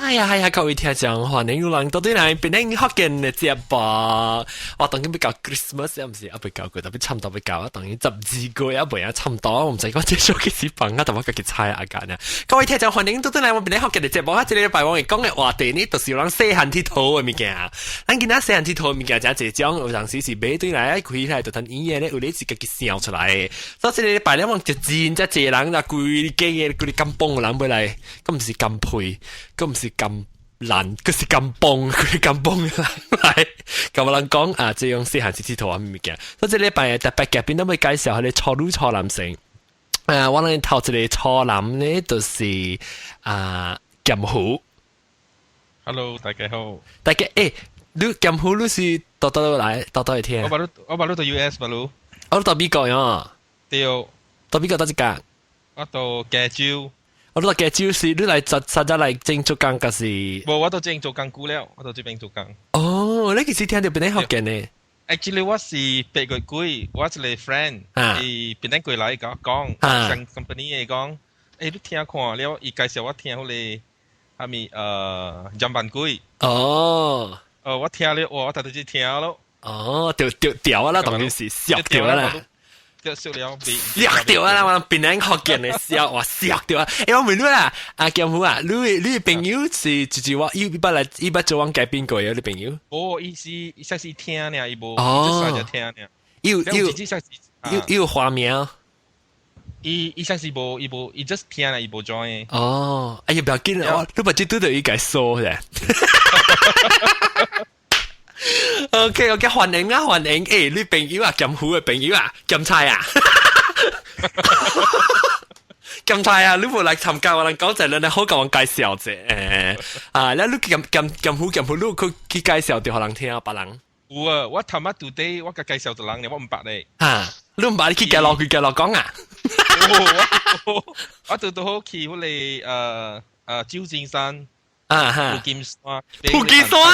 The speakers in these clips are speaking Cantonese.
係啊，各位聽眾，歡迎有人到底嚟邊啲福建嘅節目。我當然比較 Christmas 唔是，比較佢特別差唔多比較啊。當然12個一半啊，差唔多。我唔使講這數幾時放啊，但我自己猜下間啊。各位聽眾，歡迎到底嚟我邊啲福建嘅節目啊！這禮拜我哋講嘅話題呢，就是有人細漢鐵土嘅物件啊。咱今仔細漢鐵土嘅物件真係種，有陣時是買對來開來就等醫院咧，有啲自己燒出來。所以這禮拜咧，我就真真濟人啦，規家嘅嗰啲咁崩嘅人買來，咁唔是咁配。咁唔是咁爛，佢是咁崩，佢咁崩嘅嚟。咁我人講啊，即係用細漢時圖啊物件。所以這禮拜特別嘅邊都會介紹下你初女初男性。我哋頭一個初男呢，就是劍湖。Hello， 大家好。大家你劍湖你是到嚟去聽？我把你到 US 把你。我到美國呀。對。到美國到一間。我到加州。我都話嘅就是你嚟實在嚟正做工嘅是。冇，我到正做工久了，我到這邊做工。哦，你其實聽到邊啲學嘅呢 ？Actually， 我是8月幾，我一個 friend，伊邊啲過來講，上 company 嘅講，你聽看了，伊介紹我聽好你係咪人民幾？哦，我聽了，我特登去聽咯。哦，掉啦，當然是笑掉啦。笑了，笑掉啦！我邊人學見你笑，我笑掉啊！我問你啦，劍湖啊，你朋友是就是話伊捌做往改變過嘅你朋友？哦，伊實是聽呢，伊無就聽呢。有花名？伊實是無，伊 just 聽啦，伊無 join。哦，哎呀，不要緊啊！你把這對對伊解說嘅。OK， 歡迎啊，歡迎！你朋友啊，劍湖嘅朋友啊，劍菜啊，劍菜啊，你冇嚟參加我哋講就你好講我介紹啫。你劍湖，你去介紹啲可能聽啊，別人。有啊，我頭晚 today 我介紹咗人咧，我唔白咧。你唔白你去介紹講啊？我到好去嗰嚟舊金山。舊金山。舊金山。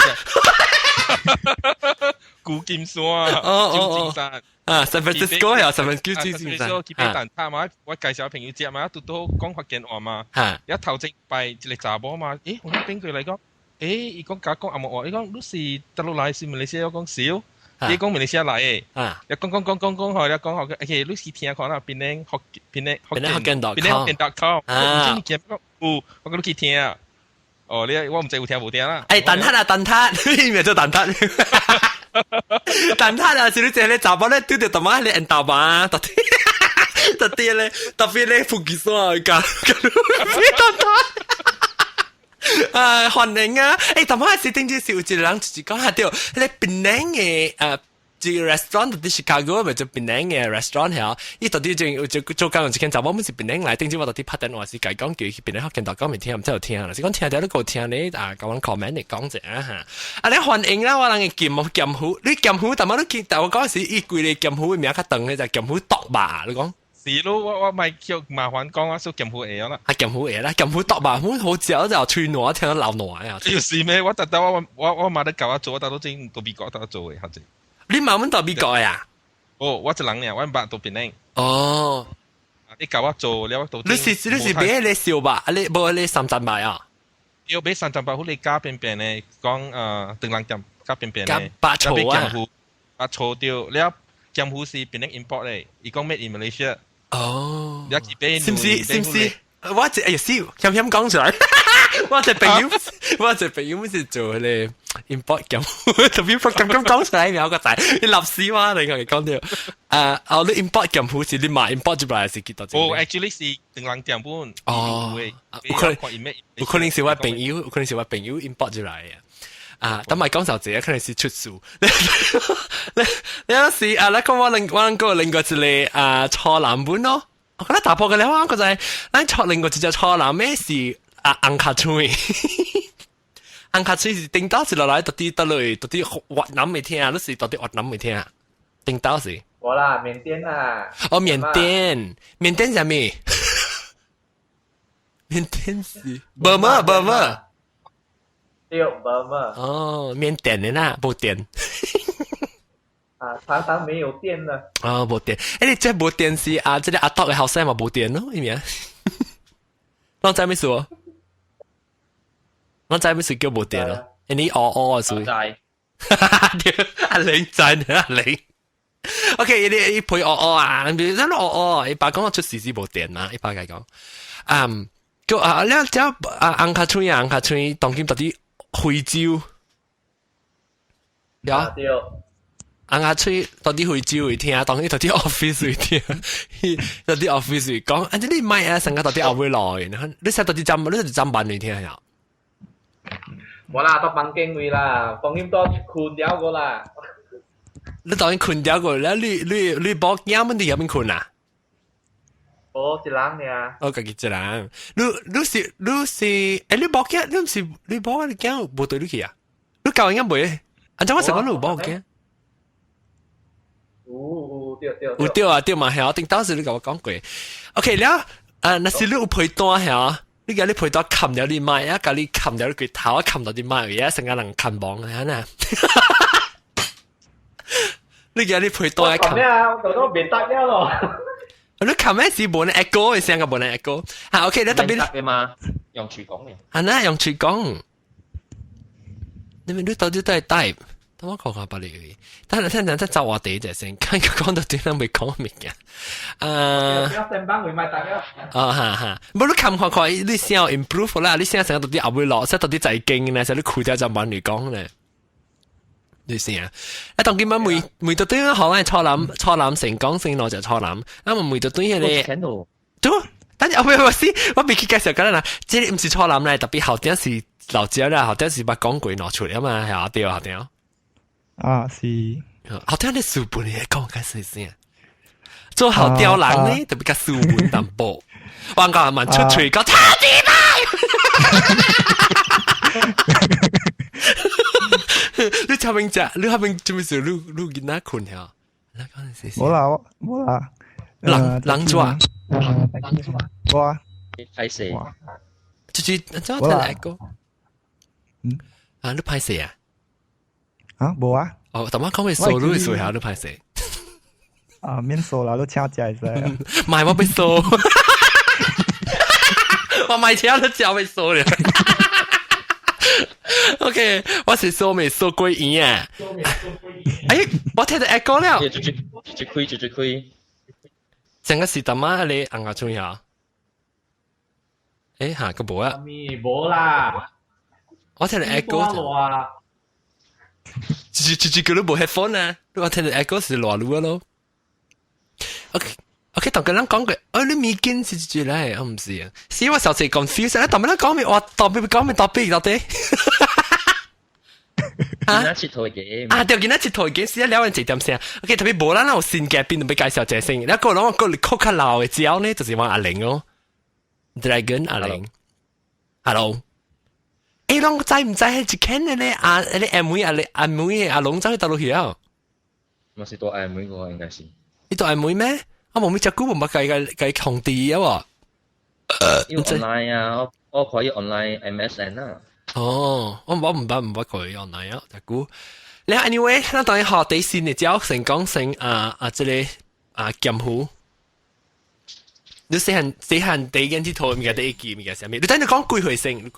舊金山舊金山San Francisco 係San Francisco 舊金山。去俾蛋撻嘛，我介紹朋友知嘛，都講福建話嘛。一頭正拜一個查某嘛，我邊句嚟講？伊講假講阿莫話，伊講你是大陸來是馬來西亞？我講少，伊講馬來西亞來嘅。一講後，一講後嘅，你是聽看啦，邊呢福建.com。我講你去聽啊。哦，我唔知有聽冇聽啦。蛋撻，你咪做蛋撻。蛋撻啊，是你這咧查某咧，對住大媽咧人大媽，特別咧福建話㗎，蛋撻。歡迎啊！大媽是頂住是有一個人就是講下掉，你檳榔嘅這個 restaurant 到底 Chicago 咪做檳榔嘅 restaurant 係啊？伊到底仲做工就見查某，唔是檳榔來，頂住我到底拍電話是講叫檳榔學見到講未聽，唔知有聽啦。是講聽到都夠聽你講 comment 嚟講啫嚇。你歡迎啦，我人嘅劍湖，你劍湖，但我見但我嗰時伊貴你劍湖嘅名較長嘅就劍湖毒吧，你講。是咯，我咪叫麻煩講啊，說劍湖嘢啦。劍湖嘢啦，劍湖毒吧，好少就吹暖，聽到鬧暖啊。就是咩？我特登我買得舊一做，我特登整到美國得做嘅，係啫。你慢慢到美國呀？我一人呢，我唔捌到檳榔。哦，你教我做，你到。你是俾你笑吧？你冇你300塊啊？要俾300塊，好你加邊邊呢？講鄧冷劍加邊邊呢？加白醋啊！白醋掉，你一劍湖是檳榔 import 嚟，伊講 made in Malaysia。哦，你一邊是唔是？我只哎呀笑，險講出來。我隻朋友是做咧 import 咁，特別 import 咁講出嚟，有個仔你立屎哇！你講到你 import 咁好似你買 import 出來是幾多錢？哦 ，actually 是定冷店本。哦，有可能是我朋友 import 出來嘅。等埋講就這可能是出數。你有時那個我另外一個初男本咯，我覺得打破嘅兩個就係咱另外一隻初男咩是？紅卡吹，紅卡吹是頂到是落來，到底越南未聽啊？你是到底越南未聽啊？頂到是？我啦，緬甸啦。哦，緬甸係咩？緬甸是Burma。對，Burma。哦，緬甸的啦，冇電。常常沒有電啦。哦，冇電。你這冇電是這個阿德嘅後生嘛冇電咯，係咪啊？當真咩事？我知咩事叫冇電咯，你哦啊，所以。在阿玲真阿玲。OK，你陪哦啊，你真哦，你爸講我出事冇電嘛？你爸計講，叫啊，你只紅卡吹，當今到底惠州，有對，紅卡吹到底惠州會聽，當今到底 office 會聽，到底 office 會講，啊，你買啊，成個到底後會來，你成到底站班會聽呀？冇啦，到房間位啦，當今都困掉個啦。你當然困掉個啦，你บอก啱มัน啲入邊困啊？哦，一人呀。我自己一人，你是，你บอก嘅，你唔是你บอก你驚冇對你去啊？你教人家袂？按照我成個你บอก嘅。有對啊，對嘛係啊，定當時你同我講過。OK，了那是你有陪單係啊？你叫你陪單冚咗你買啊，叫你冚咗你個頭啊，冚到啲買，而家成個人冚網係啊。你叫你陪單啊冚。咩啊？我都未得咗咯。你冚咩是冇人 echo 嘅聲個冇人 echo。嚇 OK，你特別嘅嘛，用廚講嘅。係啦，用廚講。你到底都係帶。等我講下俾你。等陣真就我哋隻聲，看佢講到點樣未講明嘅。成班會買大家。哈，冇你冚看，你先要 improve 啦，你先成到啲後尾落，即到啲仔勁咧，就你攰掉就問你講咧。你先啊！一當今晚每到對好咧，初諗成講成落就初諗，咁每到對嘢咧。都，等陣我先，我未去介紹緊啦。即係唔是初諗咧，特別後點是老姐啦，後點是把講句攞出嚟啊嘛，係啊，對啊，後點。啊，是。後點你書本嚟講緊事先。做好刁人呢，特別個書本淡薄。我講問出嘴個差啲你後面做咩事？你見哪困呀？冇啦。人做啊？我啊。拍攝。就是怎麼睇個？啊，你拍攝啊？啊，冇啊。哦，但我講咪數，你數下你拍攝。啊，免數啦，都請假啫。唔係我被數，我買車都只被數了。OK， 我是說未數過癮啊！哎，我聽到 echo 了。最虧。成個是點啊？你硬下中呀？誒嚇個冇啊！冇啦。我聽到 echo。住佢都冇 headphone 啊！我聽到 echo 是亂錄咯。OK， 同佢哋講句，你未見是住咧，我唔知啊。是我上次 confuse 咧，同佢哋講咩？我特別講咩特別到底？見一次台嘅。啊，對，見一次台嘅，試一兩人幾點先 ？OK， 特別無啦啦，我線嘅邊度俾介紹隻先。一個攞個曲卡鬧嘅之後呢，就是話阿玲咯 ，Dragon 阿玲 ，Hello。誒，攏知唔知係一間嘅咧？你阿妹阿龍走去大陸去啊？我是做阿妹個應該是。你做阿妹咩？我冇咩隻股冇計紅地啊！要 online 啊，我可以 online MSN 啊。哦，我唔可以 online 啊，隻股。你 anyway， 那當然學地線你只要成講成即係劍湖。你細漢第一件事圖唔記得一記唔記得啥物？你等你講幾回聲？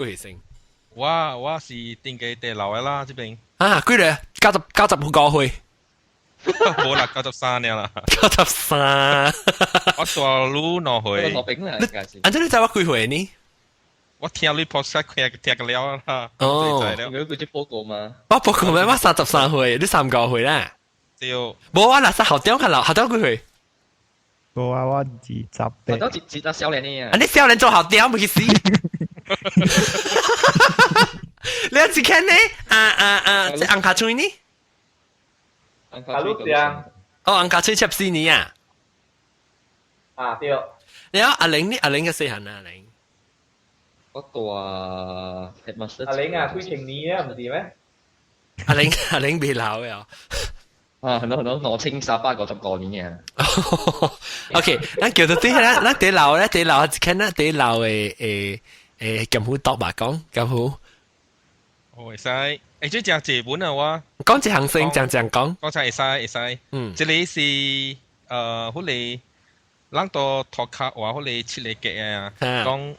我是電機地樓嘅啦，這邊。啊，幾嚟？90個去。冇啦，93年啦。93。我大陸攞去。落餅啦，應該是。อันนี้จะว่า幾回呢？我聽你 podcast 聽個了啦。哦。佢啲報告嘛。我報告咩？我33回，你3個回啦。對。冇啊，嗱，後點看後點幾回？冇啊，我20我都接得少年呢。啊，你少年做後點冇意思。你有幾看呢？即係安卡吹呢？阿陸講。哦，安卡吹74年啊。啊，對。你有阿玲呢？阿玲嘅細漢啊，阿玲。我ตัวheadmaster 阿玲啊，幾千年啊，唔是咩？阿玲未老嘅。啊，係咯，我清1890個年嘅。OK， 咱叫做啲啦，咱地樓咧，地樓看啦，地樓誒咁好讀吧講，咁好。會使，誒，即係借本啊，我。講一行聲，講。講才會使。這裡是好嚟，咱到托卡話好嚟切嚟嘅啊，講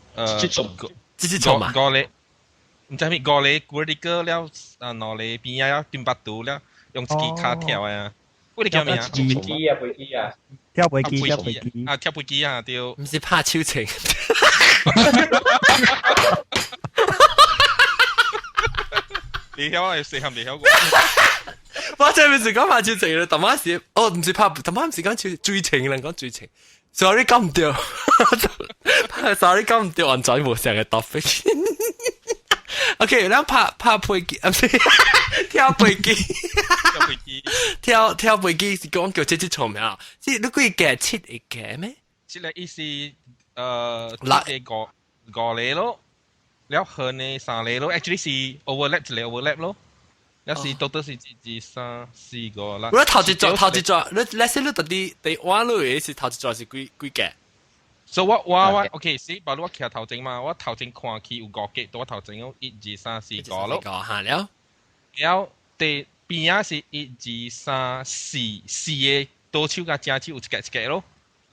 自己做嘛。個咧，唔知咩五厘 vertical 了兩厘邊啊點八度了，用自己卡跳啊！嗰啲叫咩啊？飛機啊，飛機啊，跳飛機，跳飛機。啊，跳飛機啊，對。唔是拍超情。你曉係四含你曉過。我真係唔是講拍超情啦，特晚時哦唔是拍，特晚唔是講最情啦，講最情。sorry 講唔掉，sorry 講唔掉，完全冇成個 topic。OK， 然後拍飛機，唔是跳飛機，跳飛機是講叫這場咩啊？即係你幾嘅七嘅咩？即係意思五厘咯，แล้วเฮิร์นใน3厘咯 ，actually 是 overlap 一厘 overlap 咯，แล้ว是 total 是2、3、4個啦。我頭一座，你先你到底玩落嘅是頭一座是幾嘅？所以我 OK， 是，把我徛頭前嘛，我頭前看起有5格，到我頭前有1、2、3、4個咯。嚇了，แล้ว第邊啊是1、2、3、4嘅倒手加正手有一格咯，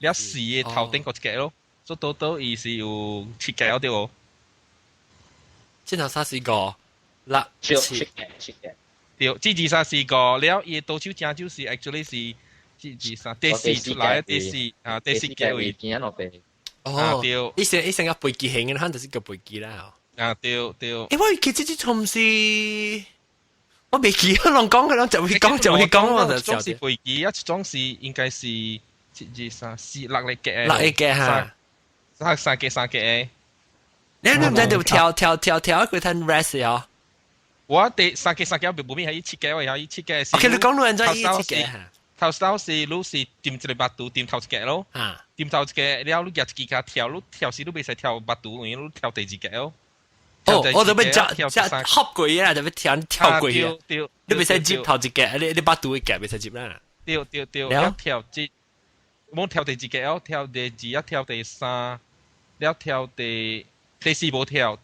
แล้ว4嘅頭頂個一格咯，所以 total 伊是有7格對喎。先頭3、4個，7嘅。對，1、2、3、4個，แล้ว伊倒手正手是 actually 是1、2、3，第4出來第4啊，第4格位。見落地。哦，對，一成個飛機型嘅，可能就是個飛機啦。啊，對。我記這種是，我未記，可能講，就會講，我就種是飛機，一種是應該是1、2、3、4、6厘嘅。6厘嘅嚇，三格嘅。你唔使就跳佢睇 rest 啊！我第三格後面係7格，我係7格。OK，你講到人咗7格嚇。頭首是你是掂一個八度，掂頭一格咯。掂頭一格，了你夾一格跳，你跳時你袂使跳八度，因為你跳第二格咯。我就要合過嘢，就要跳過嘢。你袂使接頭一格，你八度嘅格袂使接啦。對，了跳即冇跳第二格咯，跳第2，一跳第3，了跳第4冇跳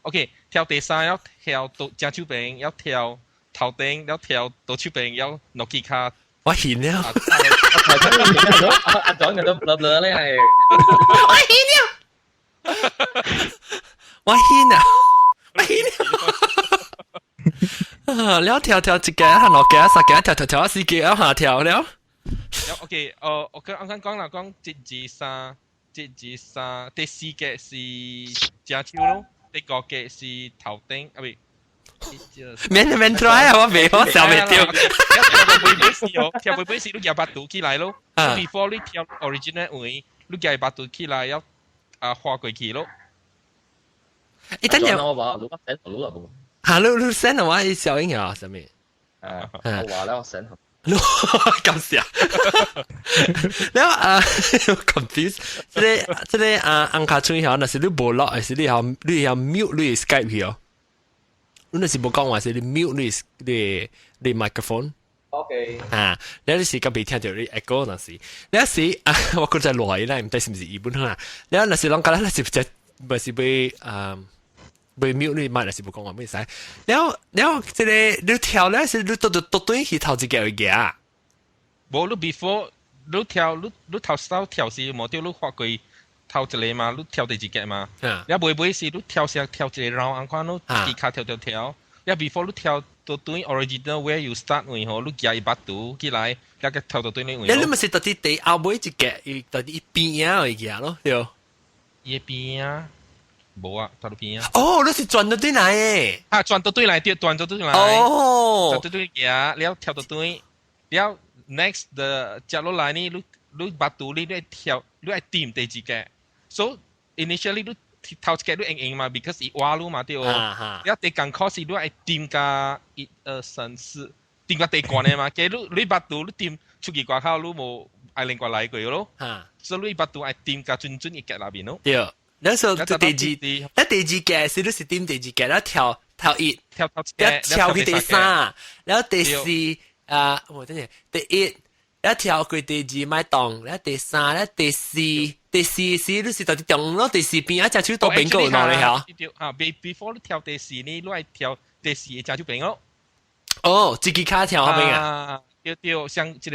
，OK 跳第3，了跳到正手邊，了跳頭頂，了跳到手邊，了落機卡。我顯了，阿長嘅都blur blur咧係，我顯了，跳一格，下落格，3格，跳4格，下跳了。OK，我啱講啦，講1、2、3，第4格是正手咯，第5格是頭頂，啊唔。免 try 啊！我未好笑未掉。跳背背時你夾八度起來咯。Before 你跳 original 位，你夾八度起來要滑過去咯。你等陣我話攞個繩攞啦嚇，你 send 嘅話，小英啊，上面。我話咧，我繩。咁笑。แล้วconfuse 即係อังคารช่วยเหรอนั่น是你冇落還是你要 mute 你 Skype เหรอ你那是冇講話是你 mute 你 microphone OK แล้ว你是咁未聽到你 echo นั่นสิแล้วสิ我覺得來啦唔知是唔是日本啦แล้วนั่น是講緊นั่น是จะไม่是被 mute 你麥นั่น是冇講話咩使แล้ว即係你跳咧是你到對去頭一個嘅冇你 before 你跳你頭首跳時冇掉你滑過頭一個嘛，你跳第二格嘛。然後每時你跳一個 round，看你幾卡跳。然後 before 你跳到對 original where you start 位吼，你加一百度起來，然後跳到對你位。你咪是到底第後尾一格，到底邊啊位嘅咯，對。一邊啊，冇啊，到邊啊。哦，你是轉到對來誒。轉到對來，轉到對來。哦。轉到對嘅，然後跳到對，然後 next 的接落來呢，你百度你跳，你係掂第二格。So initially 你頭一個你硬嘛 ，because 伊滑路嘛對哦。然後第剛開始你係掂加1、2、3、4，掂加第關嘅嘛。嘅你百度你掂出去掛口你冇愛另外來過咯。所以你百度係掂加準一格那邊咯。對，那時候第二格是你是掂第二格，然後跳1，然後跳去第3，然後第4我真係第1。一跳佢第2咪動，一第3，一第4，第4你是到底中咯？第4邊一隻手到邊個攞嚟嚇？Before 你跳第4呢，你係跳第4嘅隻手邊咯。哦，自己卡跳後邊啊？對，像一個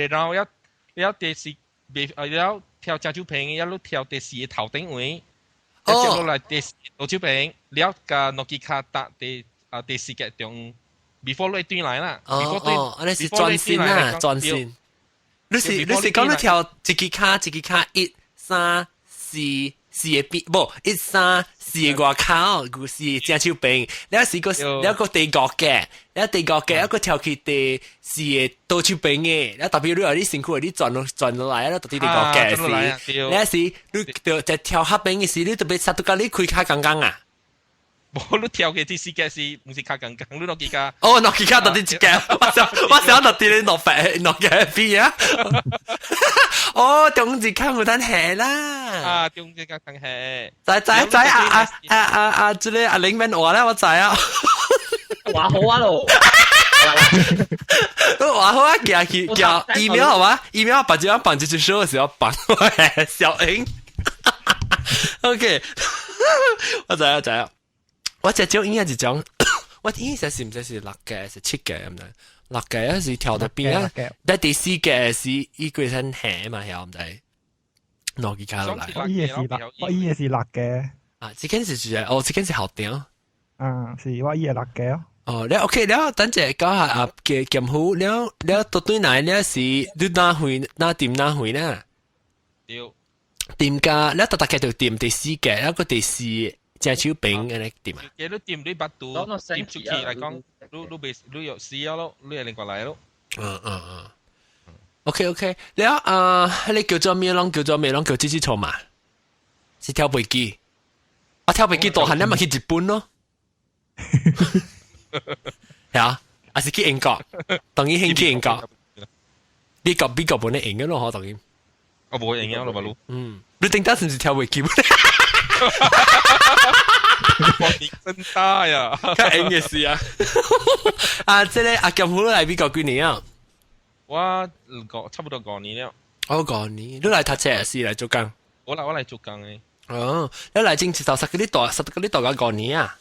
然後第4，然後跳隻手邊，一路跳第4嘅頭頂位。接落嚟老招餅，了個諾基卡搭第四格中 before 你轉來啦。你是專線啦，專線。你是講你跳一支卡1、3、4嘅邊，不1、3、4嘅外口，故事正手柄。你是個第5嘅，你第5嘅一個跳去第4嘅倒手柄嘅，你特別你話你辛苦你轉落來，你到第5嘅時，你是就跳黑柄嘅時，你特別殺到隔你開卡剛剛啊。冇你跳嘅第四格是唔是卡剛剛？你諾基卡。哦，諾基卡到第幾格？我想到第諾嘅邊啊！哦，中字卡冇得下啦。中字卡等下。這裡阿玲問我咧，我知啊。話好啊咯。話好啊，叫 email 好嘛 ？email 把這樣綁進去說的時候綁我小英。OK， 我知啊。我只種應該是種，我聽實是唔是6嘅，是7嘅咁樣。6嘅是跳到邊啊？但第4嘅是依個身下嘛，係唔知。諾基卡落嚟。我依嘅是6嘅。啊，這間是住哦，這間是後頂。是我依嘅6嘅。哦，你 OK，你等陣講下啊嘅劍虎，你到對嚟你是你哪回哪點哪回呢？對。點㗎？你大概就點第4嘅，一個第4。正手柄嘅咧點啊？嘅都掂你把度，掂出去嚟講，你有試咯，你係另外嚟咯。OK， 你叫做咩啷？叫支錯嘛？是跳飛機。我跳飛機大漢，你咪去日本咯。係啊，還是去英國？當然去英國。你個邊個本嚟英嘅咯？當然。我冇英嘅咯，咪咯。你頂得是唔是跳飛機？我年真大呀！梗係嘅事啊！即係阿劍虎嚟邊個幾年啊？我差不多5年了。5年，你嚟讀冊是嚟做工？我嚟做工嘅。哦，你嚟正就實嗰啲5年啊？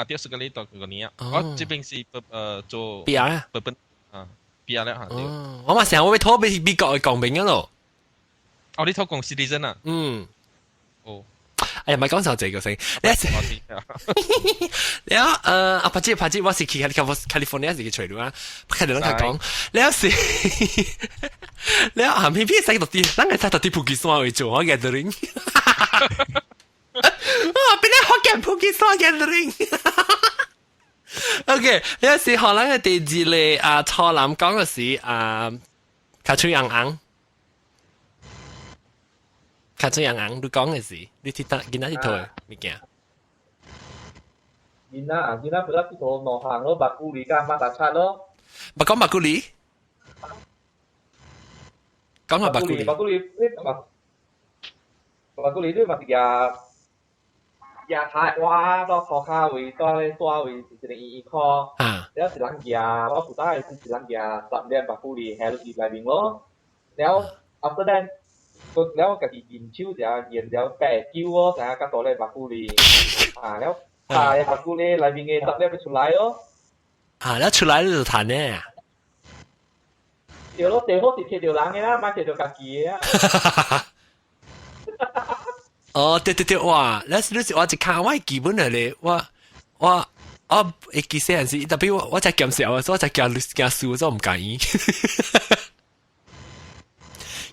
對，10個呢度5年啊。我這邊是做 PR 啊，PR 咧嚇。我嘛成日會拖俾美國嘅公民嘅咯。哦，你拖講 citizen 啊？哦。哎呀，咪講就這個先。你阿帕姐，我是去California 是去隨路啊，佢哋諗講，你有時你行偏偏使到啲，等佢使到啲普吉山去做我 gathering。邊啲好嘅普吉山 gathering。OK， 你有時可能嘅地址咧初南講嘅是卡吹硬硬。卡最硬硬，你講嘅事，你睇得見得呢套物件？見啦，不得去做農行咯，白咕哩加馬達叉咯。咪講白咕哩？講下白咕哩。白咕哩呢咪太哇，到學校位，到咧多位是1塊。แล้ว是人家，我負責係人家10年白咕哩，係入嚟面咯。แล้ว after that。แล้วก็กินชิวจะเย็นแล้วแปะกิ้วแต่ก็ตัวเลยบักกูลีแล้วบักกูลี嚟邊嘅特咧出來咯แล้ว出來就彈呢掉咯掉好是貼條人嘅啦，唔係貼條家己嘅哦對，哇！你我一看我基本係咧，我會記些陣時，特別我真係減少啊，所以我真係驚輸，我唔介意。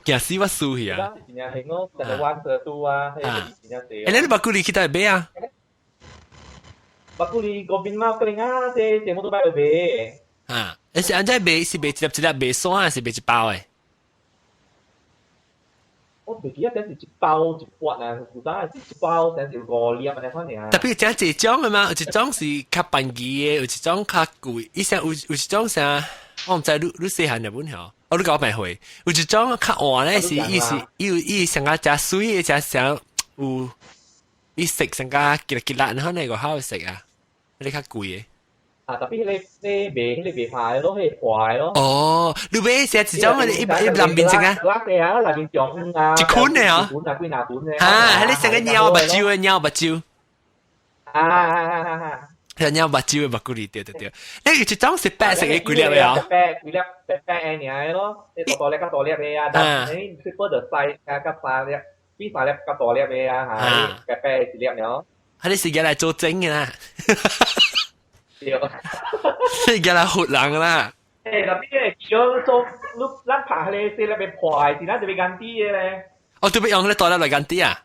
驚死我輸去啊！真係興咯，成日玩蛇都啊，係真係死。你白咕哩去到邊啊？白咕哩嗰邊嘛，嗰邊啊，即冇都擺去賣。你是安在賣？是賣一粒賣散還是賣一包誒？我唔記得真係一包一罐啊，負責係一包成係5粒啊，反正啊。特別真係種嘅嘛，有一種是較便宜嘅，有一種較貴，以前有一種啥，我唔知你細漢日本曉。我都搞袂會，有一種較換咧是伊成個食水嘅，食有伊食成個吉辣，然後呢個好食啊，你較貴嘅。特別你賣牌咯，係壞咯。哦，你買食一種一南邊成啊？嗱嘅啊，南邊種啊，一款嘅啊？款啊，幾哪款嘅？你成個鳥目睭嘅鳥目睭。鳥目睭嘅白咕哩，對。你一種是白色嘅幾粒嘅啊？白嘅咯，你多粒嘅啊，但係你 triple the size 加3粒。邊3粒較大粒嘅啊，係白白一粒咯。係你時間嚟做整嘅啦，對，時間嚟活人噶啦。誒，特別係叫做咱拍嗰啲4粒嘅破，是咱特別緊啲嘅咧。哦，特別用嗰啲大粒嚟緊啲啊？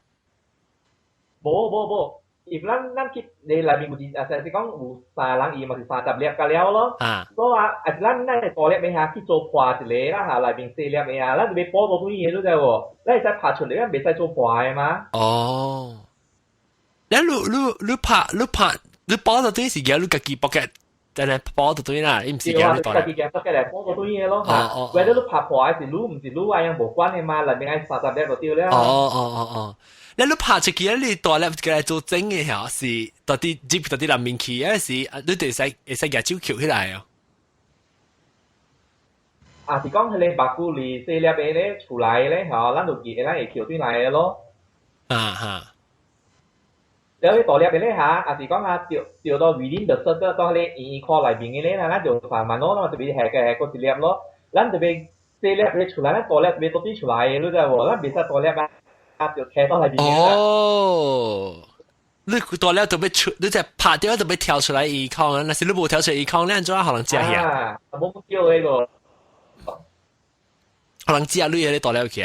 冇。if 咱คิดใน內面有啲是講有3人伊嘛是30粒個了咯。所以話咱大粒嘅下去做破一個啦嚇，內面4粒嘅下，咱就要補到對嘢，你知無？咱會使拍出嚟，咱袂使做破嘅嘛。哦，你拍你補到對時間，你自己搏嘅，真係補到對啦，你唔是嘅你大粒。自己嘅搏嘅嚟補到對嘢咯嚇。或者你拍破係如唔是如話樣無關嘅嘛，內面係30粒就對了。哦。你拍出去你大粒嘅嚟做整嘅嚇，是到啲接到啲裡面去，有時你哋會使夾手翹起來哦。啊，是講佢哋白骨嚟4粒嘅咧出來咧嚇，咱就記咱會翹轉來嘅咯。แล้วตัวเรียกไปเลยฮะอาจจะก็มาเดี๋ยวตัววีดินเดอร์เซอร์ก็ต้องเล่นอีคอไหลบิงเลยนะเดี๋ยวสามมันโน้ตจะไปแหกก็จะเรียบแล้วแล้วจะไปเซเรียบไปฉุลแล้วตัวเรียบไปตัวที่ฉุลรู้จักบ่แล้วไปซะตัวเรียบมาเดี๋ยวแค่ต้องไหลบิง你ตัวเรียบจะไปฉุ你จะ拍掉จะไป跳出來อีคอง那是你冇跳出來อีคอง咧，怎可能食呀？冇叫呢個，可能食你嘅ตัวเรียบ去啊？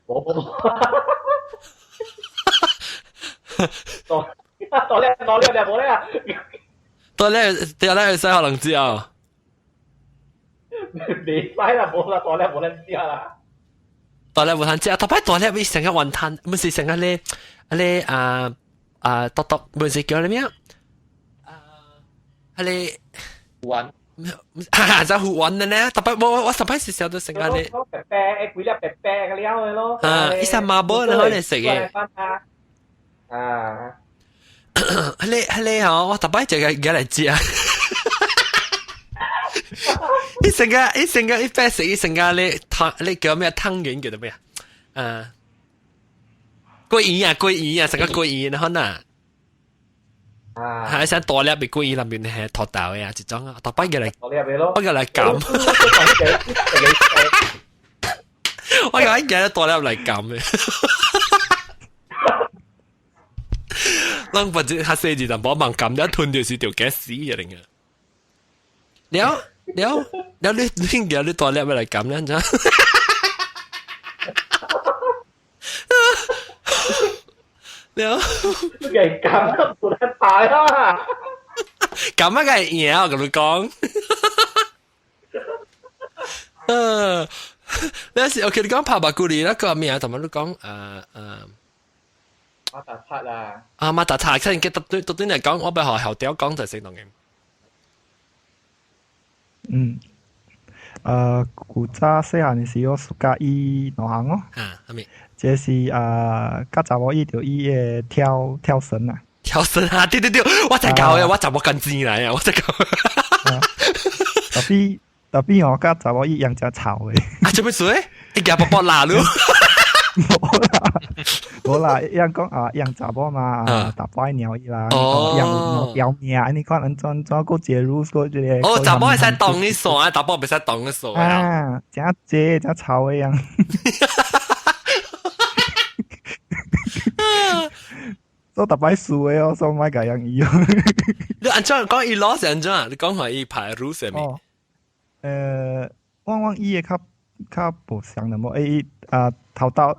冇。ตัวเรียบเนี่ย冇咧啊！ตัวเรียบ使可能知啊？未使啦，冇啦，ตัวเรียบ冇得知啦。ตัวเรียบ冇得知啊！特別ตัวเรียบ成日雲吞，唔是成日咧篤，唔是叫咩啊？係玩。就好玩嘅咧，特別我特別是時候都成日咧。白白，幾粒白白嘅料嘅咯。一三麻婆你可以食嘅。係嗬，我特別就係嚟知啊！一成日一白食，一成日咧你叫咩湯圓叫做咩啊？桂魚啊，成個桂魚可能。係想大粒嘅桂魚裏面係托豆嘅，一種啊，特別嘅嚟，我嘅嚟撳。我有一日大粒嚟撳嘅。咱不知他細字就冇盲撳，一吞就是條雞屎嘅嚟嘅。你叫你大粒嚟撳咧，咋？了，佢咁都冇得睇啦。咁啊，梗係嘢我同你講。有時我見你講拍白骨嚟啦，個咩啊？同埋你講馬達七啊！馬達七，真係特端嚟講，我俾學校屌講就係成棟嘅。古早細漢嘅時候，暑假伊兩項咯。係咪？這是甲查某伊就伊個跳繩啊！跳繩啊！對，我才教嘅，我查某跟錢嚟啊！我才教。特別我甲查某伊樣只吵嘅。啊，做咩事？你夾波鬧咯？冇啦，樣講樣查某嘛，打敗鳥伊啦，樣表面，你看人怎個介入個這個？哦，查某會使動你數啊，打波唔使動你數啊！真謝真吵嘅樣。都特別輸嘅哦，所以唔係咁樣伊。你按照講伊攞成張，你講下伊排 rule 上面。我伊嘅較無相的冇，伊頭頭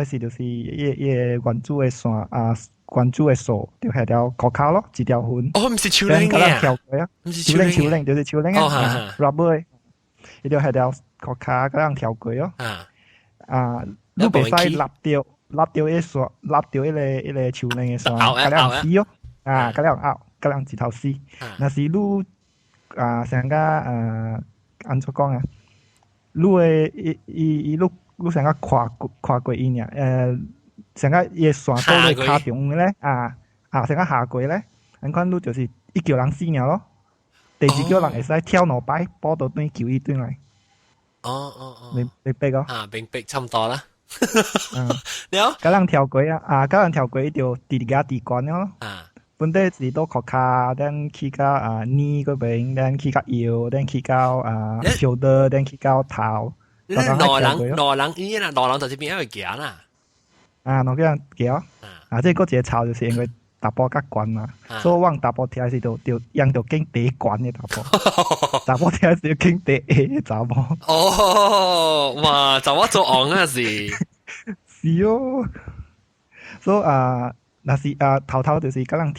時就是伊原主嘅線原主嘅數就係條國卡咯，一條痕。哦，唔是樹齡嘅，跳過啊，樹齡就是樹齡啊，rubber，伊就係條國卡咁樣跳過咯。你袂使立掉一線，立掉一個樹齡嘅線，咁樣死咯，咁樣一頭死。那是你成個安怎講啊？你嘅伊你成個跨過伊呢？成個伊線到你卡中嘅咧，成個下過咧，你看你就是一叫人死了咯。第二叫人會使跳兩擺，波到對叫伊對來。你逼個？明差唔多啦。了，咁樣跳過咁樣跳過就第二關咯。本地是到國卡，等去到呢嗰邊，等去到腰，等去到shoulder，等去到頭，羅人依啦，羅人就這邊一個行啦。啊，我叫人行。啊，即係嗰隻草就是因為大波較懸嘛，所以往大波跳時就讓到經地懸嘅大波，大波跳時要經地嘅大波。哦，哇，就我做昂啊是。是哦，所以那是頭就是咁樣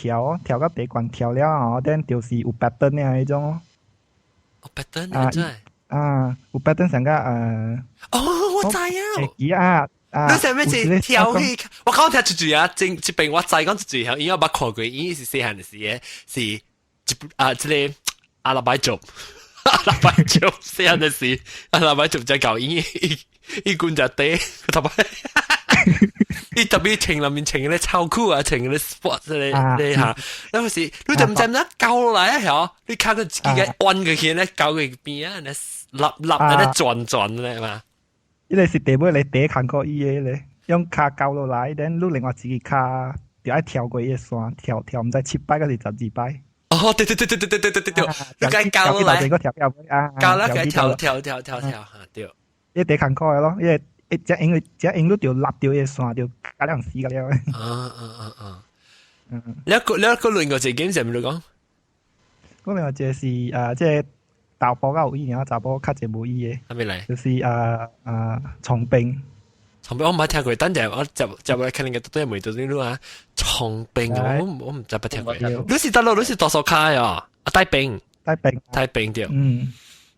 跳到地懸跳了哦，等就是有 pattern 嘅嗰種。pattern 啊真係。有 pattern 成個我知啊。你係咩字跳起？我講聽住啊，這邊我知講住，因為我冇看過，因為是細漢的時嘅，是這個阿拉伯族，細漢的時阿拉伯族在搞音，一管就地，特別，伊特別穿裏面穿嗰啲秋褲啊，穿嗰啲 sport 咧嚇，有時你就唔知唔得教落嚟啊，係你靠佢自己嘅彎嘅嘢咧，教佢邊啊，立咧轉咧嘛。呢個是地妹你第一看過伊嘅咧，用卡教落來，等你另外自己卡就愛跳過伊個線，跳唔知7擺還是12擺。哦，對，你該教落來，教啦，該跳，對。你第一看過嘅咯，因為只影都條立掉嘅線，就加兩絲嘅了。你一個另外隻 game 係咪你講？嗰另外隻是即係。大波較有意義，查波較濟冇意義。係咪嚟？就是重兵。重兵我唔係聽過，等陣我就嚟睇另一都係未到呢度啊。重兵我唔知不聽過。你是得咯，你是多少卡呀？帶兵掉。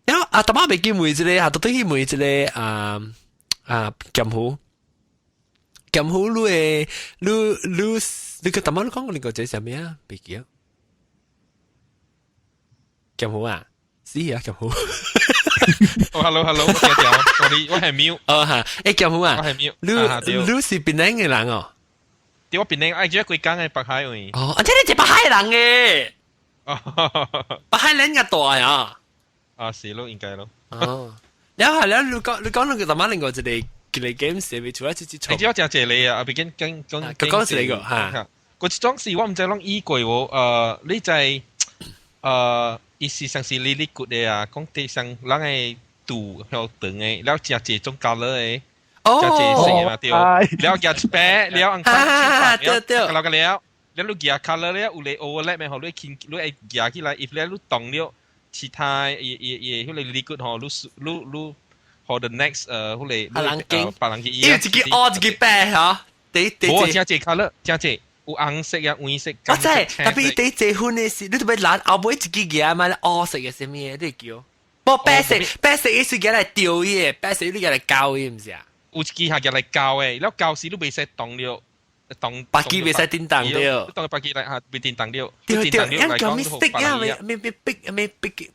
然後大媽未見梅子咧，到底係梅子咧劍湖你個大媽都講過你個仔係咩啊？別記啊，劍湖啊。是啊，咁好。hello，我係 Miu。嚇，咁好啊。我係 Miu。你是檳城嘅人哦。對，我檳城，我幾間嘅北海喎。哦，即係你係北海人嘅。北海人嘅大啊。是咯，應該咯。哦。然後你講到個大媽另外一個 game 是咪除咗自己做？我正謝你啊，我邊講是你個嚇。嗰種事我唔知講依句喎，你就係意思上是你good嘅啊，講地上人嘅度向長嘅，แล้ว只係種教了嘅，只係成啊對，แล้ว只係白，แล้วอังคารแล้วก็แล้วลูกกีฬา了แล้วอุเลโอแล้วแม่เขาลูกคิงลูกไอ้กีฬาที่ไรอีกแล้วลูกตองแล้วชีไทยเขาเลยลีกุดเขาลูกเขา the next เขาเลยปาลังกีอี自己哦自己白嚇，我只係教了，只係。有紅色啊、黃色，我知，特別你結婚嘅時，你特別懶，後尾自己嘅嘛，黑色嘅係咩？你叫？不白色嘅是叫嚟釣嘅，白色你叫嚟教嘅唔是啊？有一支係叫嚟教嘅，然後教時你未使動了，動白機未使叮當了，動白機嚟嚇未叮當了，對，因叫 mistake 啊，咩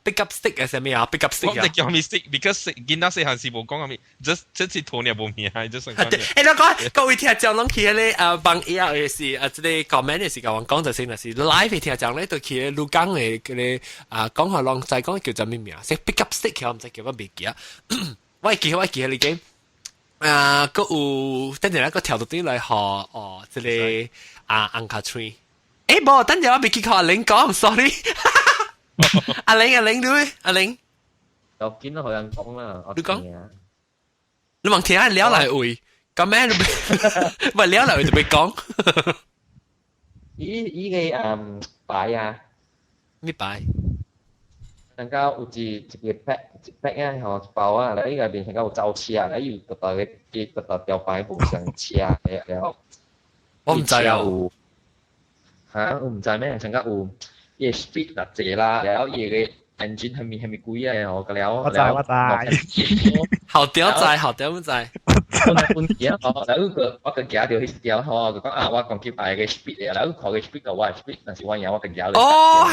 pick up stick 啊，係咩啊 ？pick up stick 啊？我哋叫 mistake，because 見到細漢時冇講咁，即係拖你冇面，即係。誒，你講各位聽眾攏去咧幫伊啊，是即係 comment 嘅時候，我講就先啦，是 live 嘅聽眾咧，就去錄講嘅嗰啲講下浪仔講叫做咩名啊？即 pick up stick 我唔知叫乜名嘅，我記你嘅。個有等陣咧，個跳到啲嚟學即係Angkor Tree。誒冇，等陣我未記學阿玲講 ，sorry。阿玲對，阿玲。我見到有人講啦，你講。你問聽下聊嚟會，咁咩？唔係聊嚟會就俾講。依個擺啊，咩擺？成家有一個 pack 啊，吼包啊，嚟依個邊成家有走車啊，嚟有特特條擺無上車了。我唔知啊。嚇，我唔知咩？成家有伊個 speed 特濟啦，然後伊個 engine 係咪貴啊？吼，個了。我知。好屌仔，好屌仔。本件吼，然後我個夾條迄條吼，就講啊，我講起擺個 speed 然後看個 speed 個我 speed，但是我個夾。哦，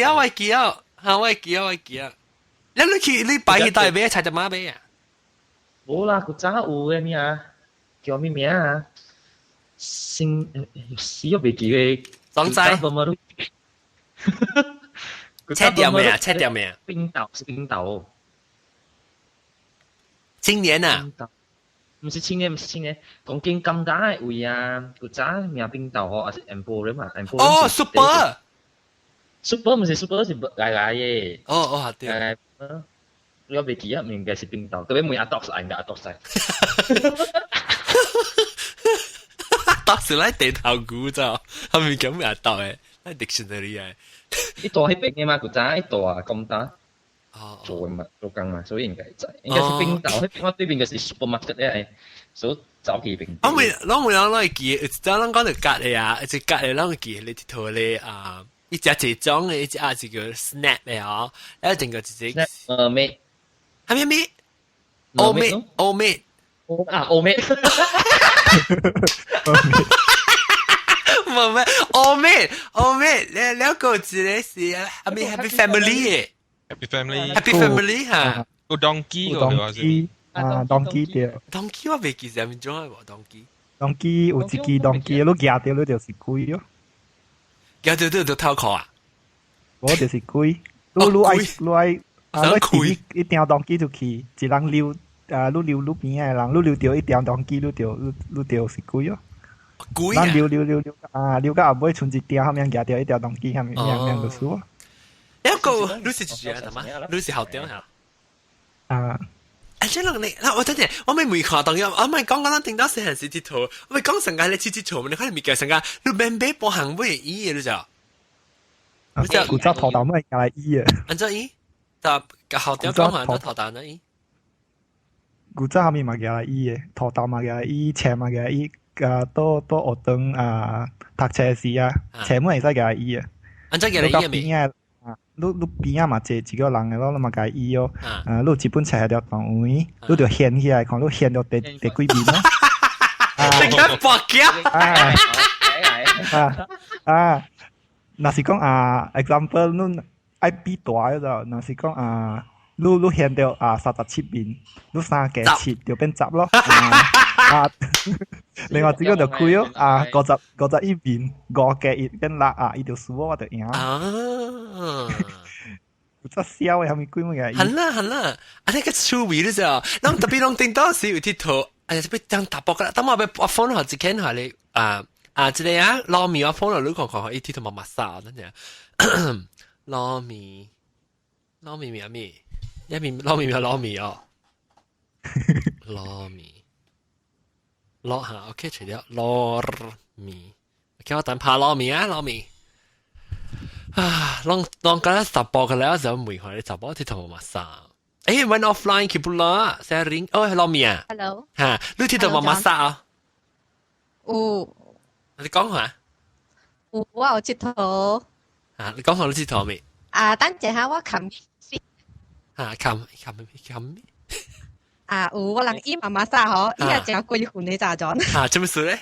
我記啊！你擺去大尾踩隻馬尾啊？冇啦，佢早有嘅咩啊？叫咩名啊？死我未記嘅。總之。切掉未啊？冰島。青年啊？唔是青年，講緊咁大嘅位啊！佢早名冰島嗬，還是 Emporium 啊 ？Emporium。哦 ，Super。Super 唔是 Super 是矮嘅。哦，對。我未記啊，應該是冰島，特別每阿 dog 係阿 dog 曬。dog 是嚟地頭股咋，係咪咁阿 dog 嘅？喺 dictionary 嘅。呢度喺邊嘅嘛，古仔呢度啊咁大。做嘛做工嘛，所以應該在。應該是冰島，喺我對面嘅是 supermarket 咧，所以早期冰。我咪攞記，就咱講到隔離啊，即隔離攞記你頭咧啊，一隻這種嘅，一隻這個 snap 嘅哦，一整個自己。咩？係咩？歐美。歐美。唔係咩？歐美，你兩個字咧是係咪 Happy Family 嘅？ Happy Family 嚇，個 donkey 個話先。donkey 對。donkey 我未記得邊種係喎 donkey。donkey 有一支 donkey，你夾掉你就是龜咯。夾掉都偷殼啊？我就是龜，你愛你提一條 donkey 就去，一人溜你溜路邊嘅人，你溜掉一條 donkey，你掉是龜咯。龜啊！人溜到後尾剩一條，後面夾掉一條 donkey，後面就輸啊。一個你是主人嘛？你是後屌嚇？即係你，我真係我未看到嘅，我咪講咱聽到細漢時佚佗，我咪講成間你佚佗，你看你咪叫成間，你免買波行買衣嘅你就，你就古早頭頭咪夾來衣啊，按照衣，就後屌講下都頭頭那衣，古早後面咪夾來衣嘅，頭頭咪夾來衣，斜咪夾來衣，都學堂讀冊時啊，斜妹係使夾來衣啊，按照夾來衣嘅咪。你邊啊嘛坐一個人嘅咯，你嘛介意哦。你一本冊係條動位，你就掀起來看，你掀到第幾邊咯。你個白鴿。若是講example，你愛比大嗰度，若是講你掀到37邊，你3加7就變10咯。另外一個就開咯，51邊5加1變6伊就輸我就贏。真笑嘅，係咪鬼乜嘢？係啦，呢個趣味咧就，咁特別攏聽到時有啲圖，特別當大波噶啦，等我放落自己下你即係啊，糯米我放落你看一啲圖麻麻沙，真係糯米咩？一面糯米哦，糯米。攞下 ，OK， 除咗糯米，叫我等拍糯米啊，糯米啊，攏覺得十波嘅咧，就唔會看你十波啲頭麻沙。went offline 佢不啦 ，sharing， 係糯米啊 ，hello， 嚇，你啲頭麻沙啊？有，你講下。有我有佚佗。你講下你佚佗未？等陣下我冚先。冚咩？有我人伊媽媽沙嗬，伊係正鬼混你咋咗？做乜事咧？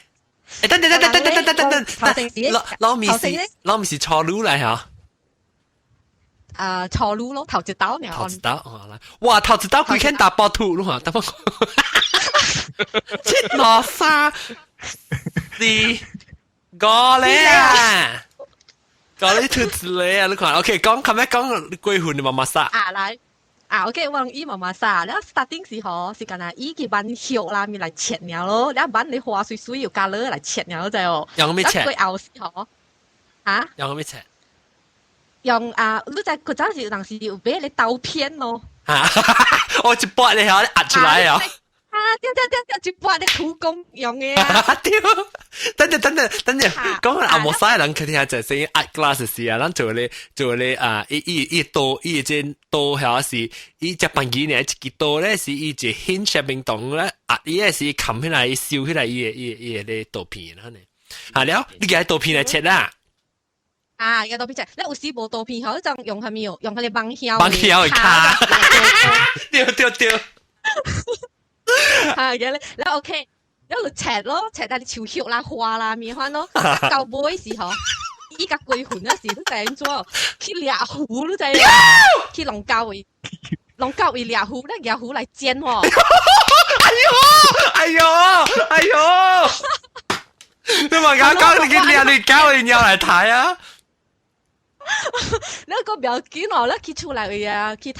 等，撈米是錯路嚟嚇。錯路咯，頭一刀呢？頭一刀，哇！頭一刀佢肯打爆吐咯嚇，得唔？切羅沙是個咧啊！個你兔子咧啊！你看 ，OK， 講咩講鬼混你媽媽沙？來。OK， 我伊媽媽沙，然後 starting 時候是干那伊佢班肉啦咪來切了咯，然後班你花水水又加了來切了就哦。用咩切？佢後時候用咩切？用你在嗰陣時，當時有俾你刀片咯。我一撥你嚇，你壓出來啊！一撥你苦工用嘅啊！等陣，講下阿莫沙人佢哋係就係壓 glass 時啊，咱做你伊隻刀係是伊隻笨雞呢，一隻刀咧是伊隻 hinge 上面動咧，伊係是冚起來燒起來伊個刀片啦呢。了，你嘅刀片嚟切啦。有刀片切，你有時冇刀片，好就用係咪用佢哋掹敲去卡，掉。嘅你 OK， 一路切咯，切到你潮血啦、花啦面翻咯，到尾時候，依家鬼混嗰時都整咗，去掠虎都整，去龍膠位掠虎咧，掠虎嚟煎喎。哎呦！你話講你嘅掠膠你又嚟睇啊？你個表見我咧，佢出嚟嘅，佢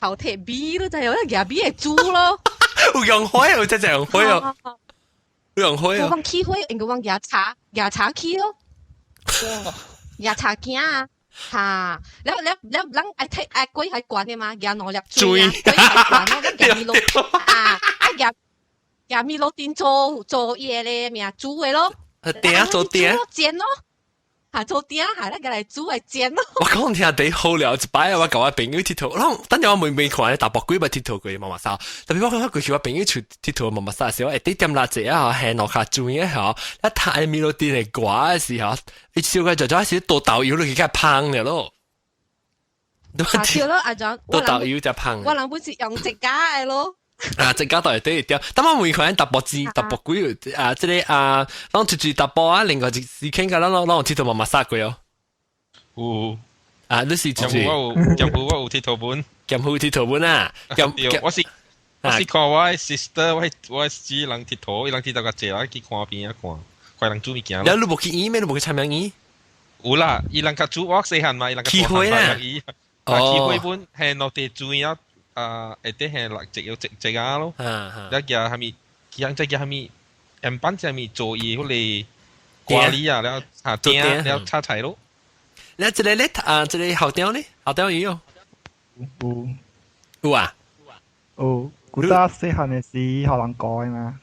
頭踢 B 都就係有一隻 B 係豬咯。有用開啊！真係用開啊！用開啊！我講開，應該講牙刷機咯，牙刷鏡啊！嚇，咱愛睇愛鬼係管嘅嘛，夾兩粒水啊，鬼係管咯，咱夾米路啊，夾米路店做嘢咧，咩啊煮嘅咯，做點煎咯。下做點下咧，佢嚟煮嚟煎咯。我講聽地好了，一擺我教我朋友鐵佗，等陣我未看咧，大伯鬼咪鐵佗佢媽媽沙，特別我講佢叫我朋友出鐵佗媽媽沙嘅時候，啲點辣姐啊，係落下煮嘅嗬，一太米落啲嚟掛嘅時候，你燒嘅就咗時倒豆油落去，梗係烹嘅咯。係咯，阿長，倒豆油就烹。我諗本是用直家嘅咯。啊，即係到底對掉，等我每個人搭波機啊，即係啊，當住搭波啊，另外就時傾㗎啦，攞鐵頭媽媽殺佢哦。有啊，你是住我有鐵頭本，咁好鐵頭本啊，咁我是看我 sister，我是人鐵頭，人鐵頭個姐啦，去看邊一看，快人煮物件。你冇去醫咩？你冇去參名醫？有啦，伊人個煮我細漢嘛，伊人個機會啦，機會本係落地煮啊。一啲係落直啊咯，一日係咪？佢即係係咪？人班就係咪做嘢好嚟掛哩啊？แล้วหาเตี้ยแล้วชาไทย咯。แล้วจะได้เล็ดจะได้好屌呢？好屌有有啊？有，古早細漢嘅時學人講嘅嘛。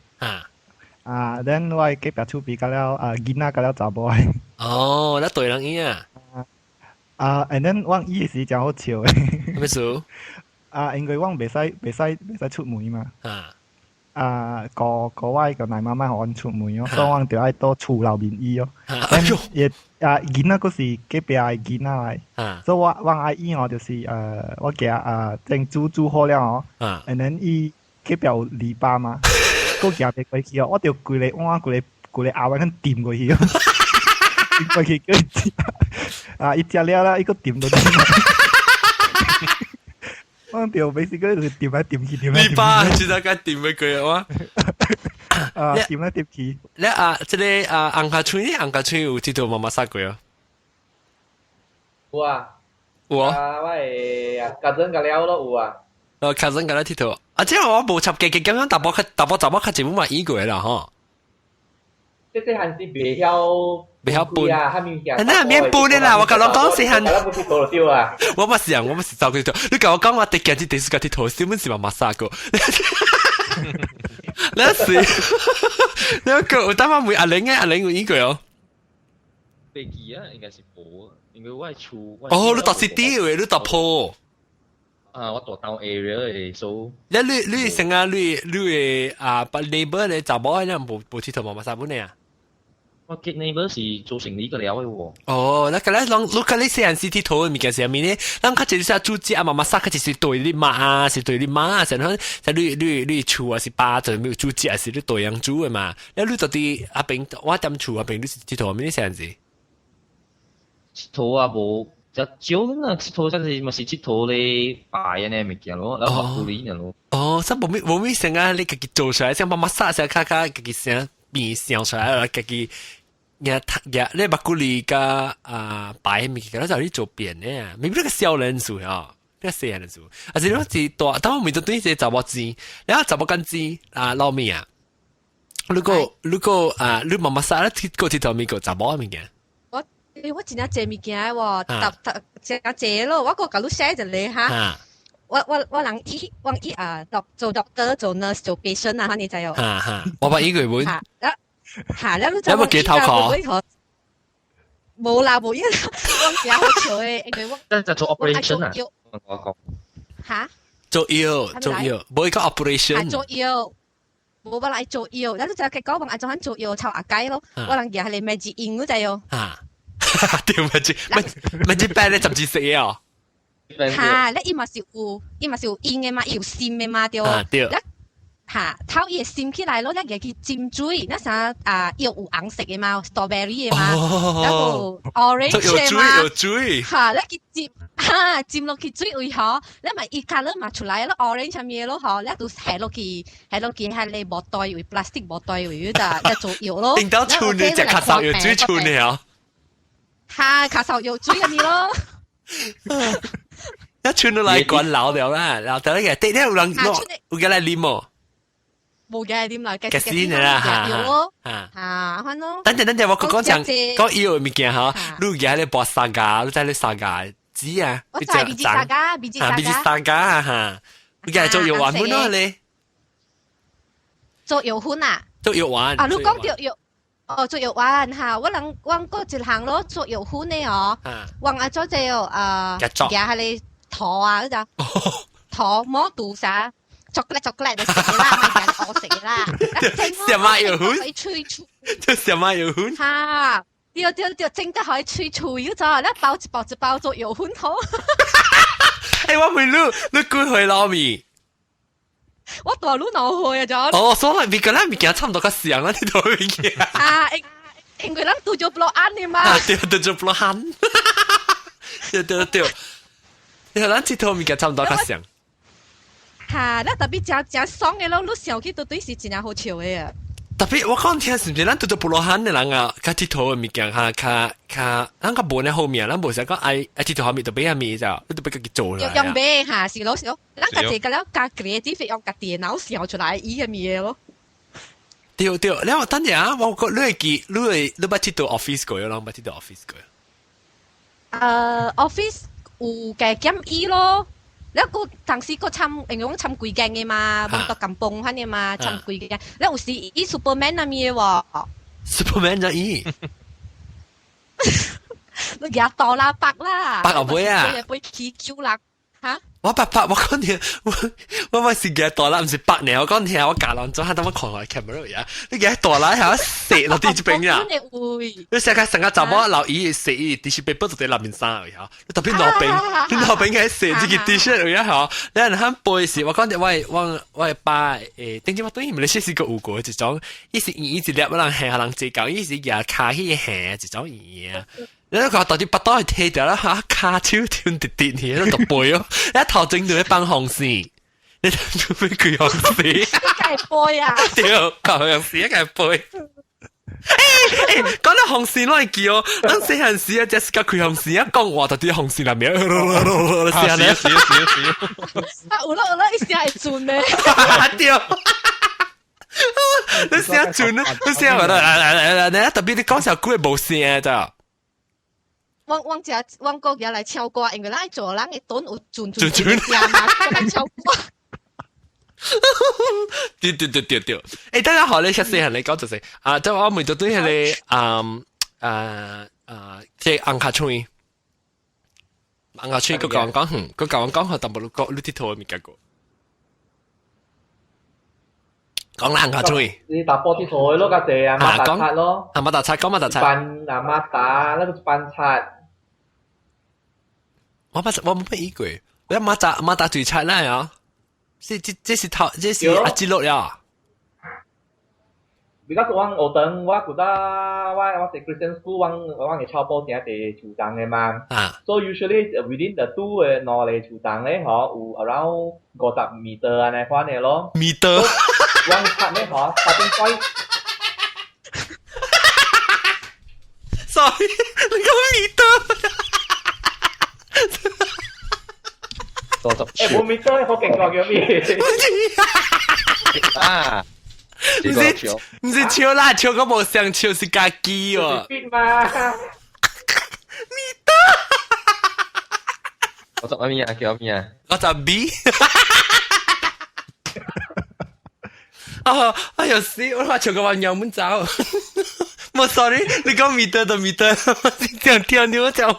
then 我隔壁厝邊個了囡仔個了查某嘅。哦，那對人伊啊。and then 我伊時真好笑嘅。咩事？因為我袂使出門嘛。個位個奶媽媽我出門咯，所以我就愛到厝內面醫咯。囡仔嗰時隔壁嘅囡仔嚟，所以我愛醫我就是我夾正煮好了哦，and then 伊隔壁有籬笆嘛，嗰夾俾佢去哦，我就攰嚟咬佢跟掂過去咯，掂過去佢伊食了啦，伊個掂到掂。我條basically就是掂來掂去，掂來掂去。你爸知道該掂俾佢啊？掂來掂去。你即係紅下村有鐵頭媽媽殺過啊？有啊。有啊。我係家陣個了咯有啊。家陣個了鐵頭。即係我無插嘅咁樣大波查某較全部嘛醫過啦嗬。即係係未曉搬啊，那免搬嘅啦，我甲侬講是係。我冇鐵頭丟啊！我唔是走佢頭，你甲我講我第幾日第四個鐵頭，根本是媽媽殺過。那是，那個我當晚問阿玲有呢個哦。飛機啊，應該是冇啊，應該我係厝。哦，你讀 city 嘅，你讀鋪。我讀到 area 嘅，所以。你成日你把 neighbor 你查某咧冇鐵頭媽媽殺本你啊？我嘅 neighbor 是做生意個了嘅喎。哦，那個咧，你細漢時鐵頭嘅物件上面咧，咱較就是說煮食啊，媽媽殺，較就是對你媽啊，是對你媽啊，成日你厝啊是爸就沒有煮食，是你對人煮嘅嘛。你到底阿邊我點厝阿邊你是鐵頭咩細漢時？鐵頭啊冇。就少啦，鐵頭真係咪是鐵頭咧擺嘅呢物件咯，然後護理嘅咯。哦，所以冇咩成啊！你自己做出來，像媽媽殺成卡自己想變想出來，自己你把護理個擺物件，就你做變咧啊！明明個小人數啊，個細人數，而且你是大，當我面對對啲查某字，然後查某間字撈面啊！如果你媽媽殺咧個鐵頭面個查某物件。我真係借物件喎，借咯，我個搞到寫就你嚇。我人做 doctor 做 nurse 做 patient 啊，你就有。我把呢句本。你有冇幾頭殼？冇啦，冇嘢。我幾好笑嘅，因為我就做 operation 啊。我講。嚇？做藥，冇一個 operation。做藥。冇辦法做藥，然後就佢講話做緊做藥湊阿雞咯，我人嘢係你咩字應嗰隻哟。屌咪住病你甚至食嘢啊？嚇！你伊嘛是有應嘅嘛，有線嘅嘛對。對。嚇，頭伊線起來咯，一嘢去浸水，那啥有紅色嘅嘛 ，strawberry 嘅嘛，然後 orange 嘅嘛。有水。嚇！你去浸落去水位嗬，你咪伊 colour 嘛出來咯 ，orange 咁嘢咯嗬，你都下落去係你薄袋為 plastic 薄袋為就做藥咯。聽到串你隻咳嗽藥水串你啊！嚇，咳嗽藥水咁咯。一串到嚟滾流掉啦，流掉呢嘅，啲有人有嘅嚟啉喎。冇嘅點啦，嘅先啦嚇，翻咯。等陣我講要物件嚇，你而家咧播沙架，你睇你沙架紙啊，我就係 BG 沙架，BG 沙架嚇，你而家做藥丸本咯你，做藥丸啊，做藥丸啊，你講做藥。哦，做藥丸嚇，我嗰一行咯，做藥丸咧哦，我阿咗就夾下你陀啊嗰就陀摸肚啥，逐粒就食啦，咪揀我食啦，什麼藥丸？可以吹吹，做什麼藥丸？嚇，對，整得可以吹吹咗，一包做藥丸好。誒，我問你幾歲撈面？我大佬腦去啊，哦，所以別個物件差唔多個時候啦，呢度物件。啊，因為咱拄咗不落眼嘅嘛。對，拄咗不落眼。對。你睇咱呢套物件差唔多個時候。嚇，咱特別正爽嘅咯，你想起到底是真係好笑嘅啊！特別我講聽是唔是咱拄咗不落眼嘅人啊？佢佚佗嘅物件較咱個本喺後面，咱無想講佚佗後面就俾下面咋，你都俾佢做啦。用俾嚇是咯，咱家己個了加 creative 用個電腦想出來伊嘅嘢咯。對，然後等陣啊，我講你記，你捌佚佗 office 過咯，捌佚佗 office 過。office 有嘅減衣咯。แล้วกูทางซีก็ทำเองต้องทำกุยแกงไงมาบางตะกำปงพันเนี่ยมาทำกุยแกงแล้วสิอีซูเปอร์แมนน่ะมีวะซูเปอร์แมนจะอีแล้วอย่าต่อละปักล่ะปักเอาไว้อ่ะไปขี้คิ้วละฮะ我講聽，我是嘅大啦，唔是白呢。我講聽，我教人做下，等我看下 camera 呀。你嘅大啦係射落啲邊呀？你成日成日就我留意射啲被不到啲立面衫嚟嚇。你特別攞柄，你攞柄嘅射呢件 T-shirt 嚟嚇。你人喺背時，我講啲我把頂住我對唔你先試過有過一種，伊是一粒我人係人最舊，伊是日卡起係一種嘢。你都講到啲不多係踢掉啦嚇，卡超跳跌嘢都讀背咯，一頭整到一班紅線，你做咩佢紅線？梗係背啊！屌，紅線一係背。講到紅線攞嚟叫，等四陣時啊，Jessica 佢紅線一講話就啲紅線入面，試下。啊，有啦，你試下係轉咩？屌！你試下轉啊！你試下嚟，你特別你講時候估係冇聲咋。汪國有嚟唱歌，因為咱做人嘅短有轉呀嘛，嚟唱歌。對，誒，大家好，你實時係你講就係啊，即係我每度都係你即係硬卡吹，硬卡吹嗰個講，嗰個講係淡薄講呢啲套咪結果。講啦，硬卡吹。你打波啲台咯，架謝啊，馬達擦咯。馬達擦，講馬達擦。扮啊馬達，那個扮擦。我冇乜意過，你馬達最擦啦呀？這是阿基洛呀。Because 我等我覺得我係 Christian school，我係超波成地球場嘅嘛。So usually within the two 嘅內嚟球場咧，嗬有 around 50 meter 啊，呢款嘅咯。meter。我擦咧，嗬，starting point。Sorry，你講 meter。冇 meter 好勁過叫咩？啊！唔是笑啦，笑個冇想笑是家己喎。邊嘛？meter。我做咩啊？叫咩啊？我做 B。我有時我話笑個話有冇走？冇 sorry，你講 meter 就 meter， 我先聽你我就笑。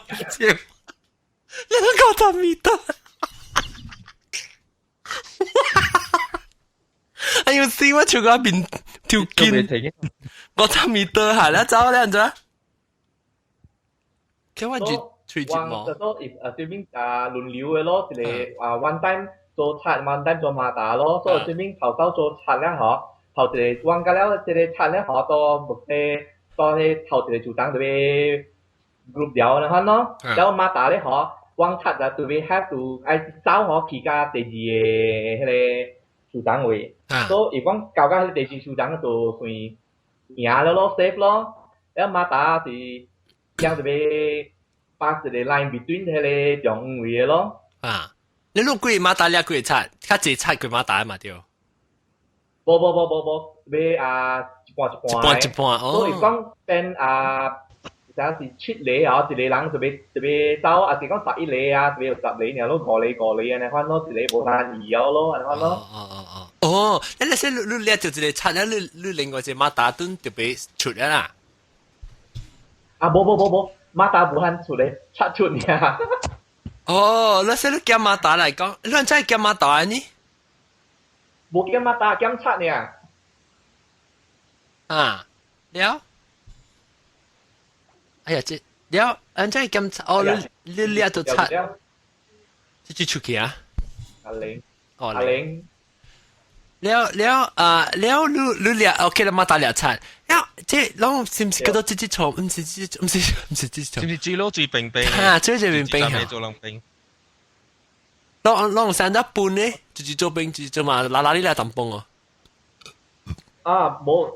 你講做 meter。哎呦死！我笑到面條筋，我差米多下啦，走兩隻。佢話住吹節目。就說swimming 輪流嘅咯，一個one time 做擦 ，one time 做馬達咯，所以 swimming 頭手做擦咧嗬，頭一個彎架了，一個擦咧嗬，到目的到喺頭一個組長就俾 group 了呢咯，然後馬達咧嗬，彎擦就對 have to 走嗬，其他第二嘅嗰個。組長位，所以如果教家第二組長就算贏了咯 ，safe 咯。然後馬達是將這邊把這個 line between 迄個中位咯。啊，你攞幾馬達兩幾擦，較濟擦幾馬達嘛對。無要一半哦。所以讲变像是7厘啊，一个人就要走，啊是讲11厘啊，就要10厘，然后5厘安尼款咯，一个无单2咯，安尼款咯。哦，那些你掠就一个擦了，你另外一个马达顿就被出了啦。啊，无，马达无限出嚟，擦出呀。哦，那些你兼马达嚟講，你真係兼馬達呢？冇兼馬達，兼擦呢。啊，了。哎呀，這了，真係兼擦，哦，你掠到擦，即出去啊？阿玲，哦，阿玲。了你掠 OK 啦，馬達掠擦。即係攏是唔是嗰度直接錯？唔是直接錯。是唔是最攞最平平？嚇，最平平嚇。做冷冰。攏生得半呢，直接做冰，直接做嘛，嗱呢嚟淡崩哦。啊，冇，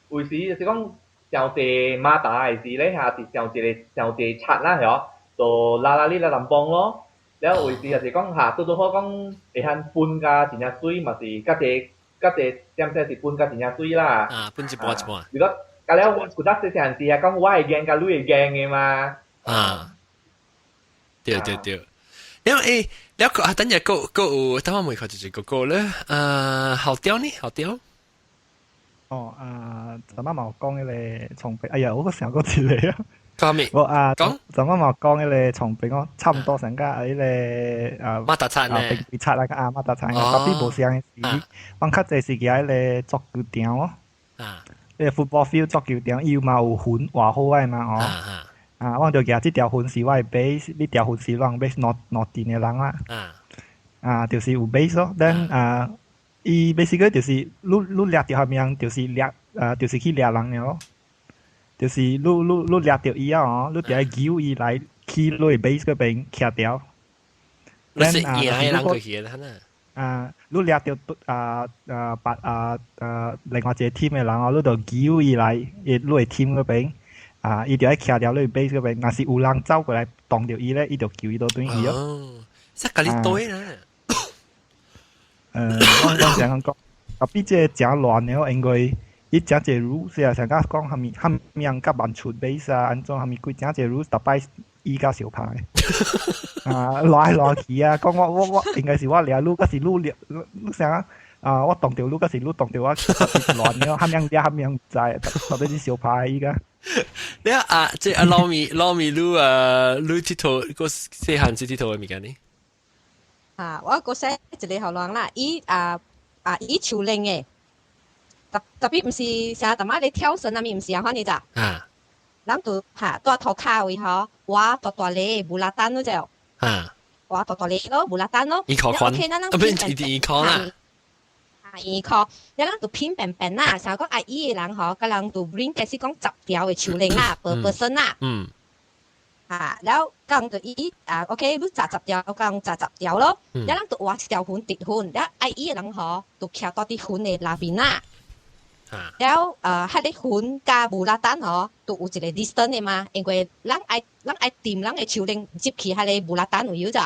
有時就是講上地馬達嘅時咧，下是上地擦啦，係就呢嚟淡崩咯。แล้ว有時就是講嚇，都好講會慳半價真正水，嘛是嗰隻點即是半價真正水啦。啊，半一半。如果咁แล้วกู得是成時係講我係驚㗎，你係驚嘅嘛。啊，對。แล้วแล้วก็等陣個有，等我問下就是個咧，好雕呢？好雕。哦，昨晚冇講嘅重病，哎呀，我個成個字嚟啊！講咩？我昨晚冇講嘅重病，我差唔多成家喺咧馬達擦呢？病擦啦個馬達擦，特別冇上嘅時，我較濟時喺咧足球場咯。咧 football field 足球場要嘛有雲畫好嘅嘛哦。我就記即條雲是我嘅 base， 呢條雲是我 base 落電嘅人啦。就是有 base 咯，但伊 basically 就是你掠條下面就是掠就是去掠人嘅咯。就是你掠到伊啊，你就係叫伊來去你 base 嗰邊徛掉。你是贏嘅人佢去啦，你掠到另外一個 team 嘅人哦，你就叫伊來你嘅 team 嗰邊。伊就喺徛掉你 base 嗰邊，若是有人走過來擋到伊咧，伊就叫伊到對伊哦。塞個你對啦。我講，特別即係真亂嘅，因為伊真濟 rules 啊，成家講係咪人甲人出 base 啊，安怎係咪佢真濟 rules 特別伊甲小牌。來去啊，講我應該是我掠你，嗰時你成我擋掉你，嗰時你擋掉我，特別亂嘅，係咪人在，特別啲小牌依家。你即係撈咪你佚佗個細漢時佚佗嘅物件呢？我嗰時一個後浪啦，伊潮領嘅，特別唔是成日大媽你跳繩啊，咪唔是啊，反正咋？諗到多頭卡位嗬，哇大咧無拉單嗰隻，哇大咧咯，無拉單咯，一塊寬，不是一塊啦。一個，有人就偏平平啦，成個阿姨嘅人嗬，個人就 bring 嘅是講10條嘅潮領啦，per person 啦。แล้วกำตัวอีโอเครู้จักจับเดียวกำจับเดียวแล้วแล้วตัวว่าเดียวหุ่นติดหุ่นแล้วไอ้อีหลังหอตัวแค่ตัวที่หุ่นในลาบิน่าแล้วให้ได้หุ่นกาบูราตันหอตัวอุจิเลดิสตันเนี่ยมาเองก็หลังไอติมหลังไอชิวเล็งจิบขี่ให้เลยบูราตันอยู่จ้ะ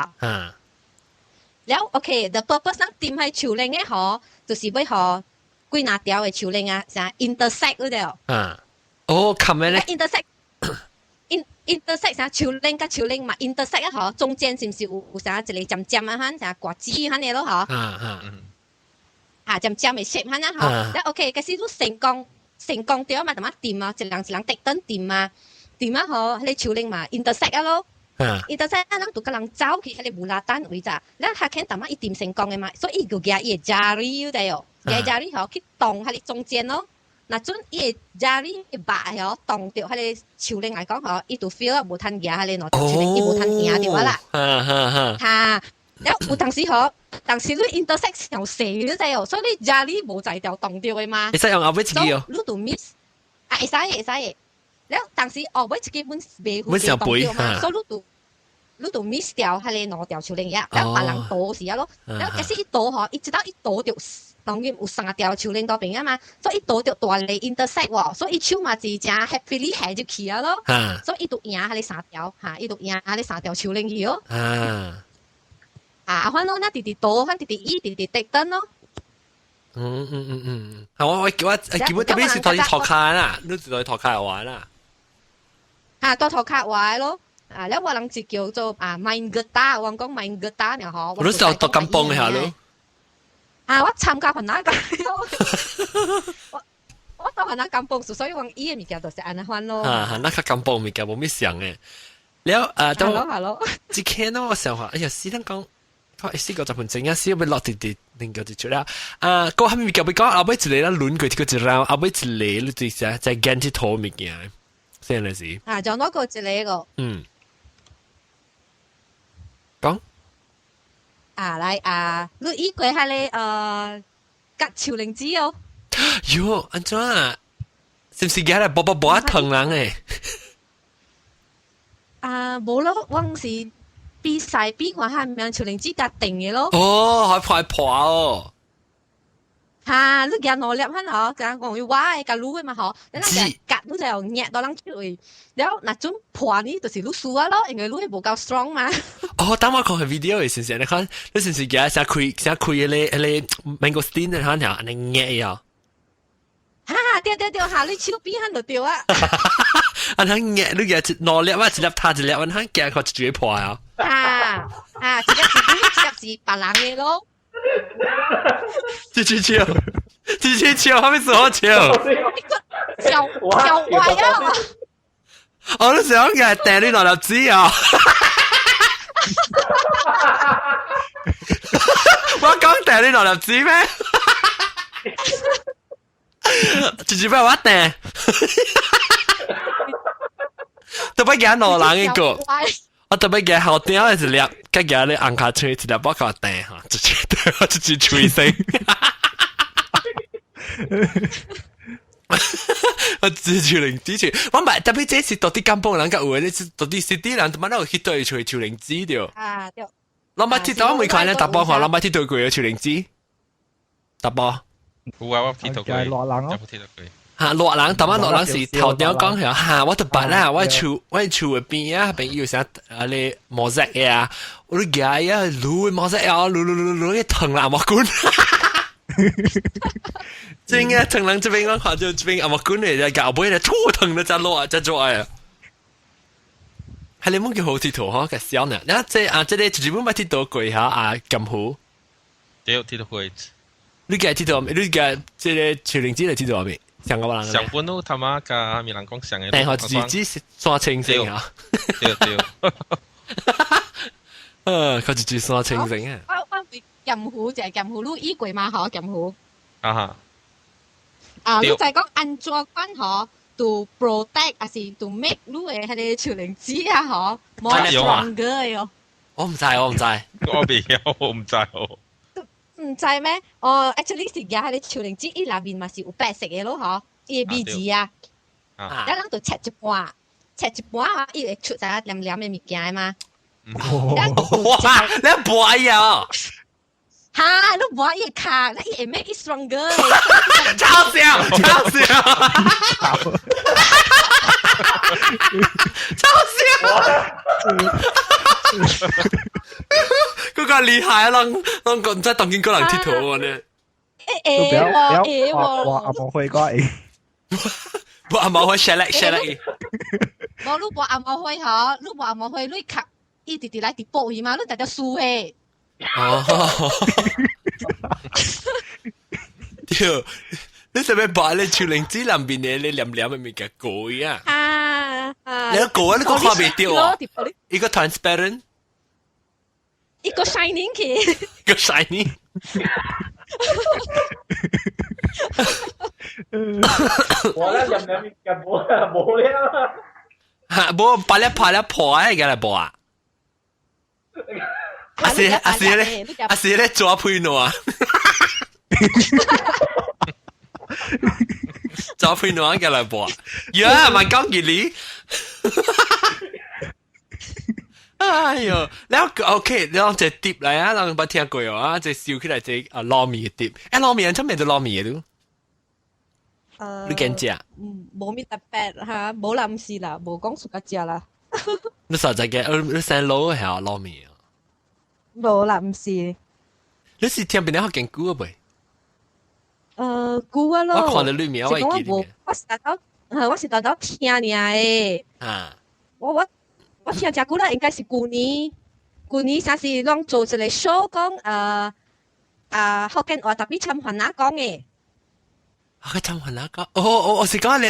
แล้วโอเค the purpose หลังติมให้ชิวเล็งเนี่ยหอตัวสิไม่หอกุยนาเดียวไอชิวเล็งอ่ะจะ intersect 嗰度โอ้คำนี้ intersect 啥潮領甲潮領嘛 intersect 啊嗬，中間是唔是有啥一個尖尖啊嚇，啥quả子嚇嘢咯嗬？尖尖嘅 shape 嚇啊嗬，แล้ว OK 嘅時都成功掉嘛，同埋掂啊，一人滴燈掂啊嗬，你潮領嘛 intersect 啊咯，intersect 啊，人都個人走去喺你無拉單位咋，แล้ว下肯同埋一掂成功嘅嘛，所以佢嘅嘢 jari 要得哦，嘢 jari 嗬，去動喺你中間咯。嗱，準伊家裡白嗬，當掉喺你潮領嚟講嗬，伊度 feel 冇吞嘢喺你攞潮領，伊冇吞嘢掉啦。有有當時嗬，當時你 intersect 又死咗滯哦，所以你家裡冇在掉當掉嘅嘛。你使用後尾自己哦。你度 miss，會使。แล้ว當時後尾自己本未會當掉嘛，所以你度 miss 掉喺你攞掉潮領嘢，แล้ว別人倒時啊咯，แล้ว嘅時一倒嗬，一直到一倒掉。當然有3條潮領嗰邊啊嘛，所以倒掉大嚟 intersect 喎，所以手嘛是正 happily 係就起啊咯，所以伊度贏喺你3條嚇，伊度贏喺你3條潮領去咯。反正那直直倒，反直直依直直滴燈咯。我基本特別是同你托卡啦，你知道托卡玩啦。多托卡玩咯。แล้วว่าหลังจากเกี่ยวกับMain Guitar วังก็Main Guitar เนี่ยฮะ我都是到金邦下咯。我參加群那個，我到群那金邦，所以往伊嘅物件就是安尼款咯。那較金邦物件冇咩想嘅。แล้วHello，之前我想話，哎呀，死人講，40-50分鐘啊，死要落地另個就出啦。嗰下物件要講，後尾一個啦輪過一個一round，後尾一個你就係在揀啲套物件，先嚟是。就攞個一個。講。來你依個係你隔潮靈子哦。喲，安怎啊？是唔是而家嚟搏疼人誒？冇咯，我是比賽比看下名潮靈子特定嘅咯。還破哦。你見我粒很好，咁講要話嘅路嘅嘛嗬，你嗱隔你就壓到人出去，然後嗱種破呢就是你輸啊咯，因為你係冇夠 strong 嘛。等我講係 video 嘅先，你看你是唔是而家想開嗰 mangosteen 嘅嚇條，你壓啊？掉下你手邊喺度掉啊！你壓你壓攞粒啊，一粒他一粒，你夾佢就最破啊！一粒是白人嘅咯。支持笑，還沒說好笑。笑歪啊！我都想嘅掟你落粒子啊！我講掟你落粒子咩？直俾我掟，特別驚攞人一個。我特別嘅好屌嘅一粒，跟住你按下吹一粒，我搞掟嚇，直接吹聲。我直接零支持，我唔係特別這次到啲金邦人嘅會，你到啲實啲人，點解我去對吹潮靈子掉？對。我咪鐵道每個人打波學，我咪鐵道佢嘅潮靈子打波。有啊，我鐵道佢。落人咯。落人，但係落人是頭點講係我特別啦，我厝嘅邊啊，邊有啥你毛色呀，我都解啊，擼毛色呀，擼一疼啦，冇管。真嘅疼人這邊我看到這邊冇管嚟，就搞杯嚟突疼到就落就做啊。係你冇叫好鐵道嗬，嘅小呢？嗱即係直接冇買鐵道貴下咁好。對，鐵道貴。你嘅鐵道，你嘅即係潮靈子嚟鐵道未？上個人上半路他媽個咪人講上嘅，但係自己刷清醒啊！對，佢自己刷清醒啊！我劍湖就係劍湖，你依貴嘛嗬劍湖。你就係講安怎講嗬，to protect 還是 to make 你嘅係你潮靈子啊嗬，more stronger 嘅哦。我唔知，我未有，我唔知哦。唔知咩？actually 是而家喺你潮靈子依入面咪是有白色嘅咯，嗬，依個 B 字啊，一人就切一半，伊會出晒黏黏嘅物件嘛。哇！你背啊！你背伊卡，你會 make it stronger。超笑！嗰個厲害啊！啷個唔知當見個人鐵圖喎呢？我阿毛會講我阿毛會 share 嚟。我你話阿毛會嗬，你話阿毛會你卡，伊直直來直播伊嘛，你大家輸誒。屌！你使咩把你潮靈子南邊嘅你黏黏嘅物件改啊？你個改你個看袂到啊？一個 transparent， 一個 shining 嘅，一個 shining。我咧黏黏物件冇了。冇拍一破啊！而家嚟播啊！阿時咧做配諾啊！做配諾嘅嚟播啊！呀，咪講嘅你。哎呦，แล้วโอเคเราจะดิบ嚟啊，เราไม่聽過啊，จะ燒起來จะ糯米嘅ดิบ，糯米人出面就糯米嘅都。你驚食？冇咩特別嚇，冇諗事啦，冇講熟嘅食啦。你實在嘅，你成老係糯米啊？冇諗事。你是聽邊啲學見古啊？估啊咯。我看到裏面我會記裡面。我是當到聽呢誒。啊。我聽只估啦，應該是舊年啥時攏做一個 show 講福建話特別參環那講嘅。佢參環那講，我是講你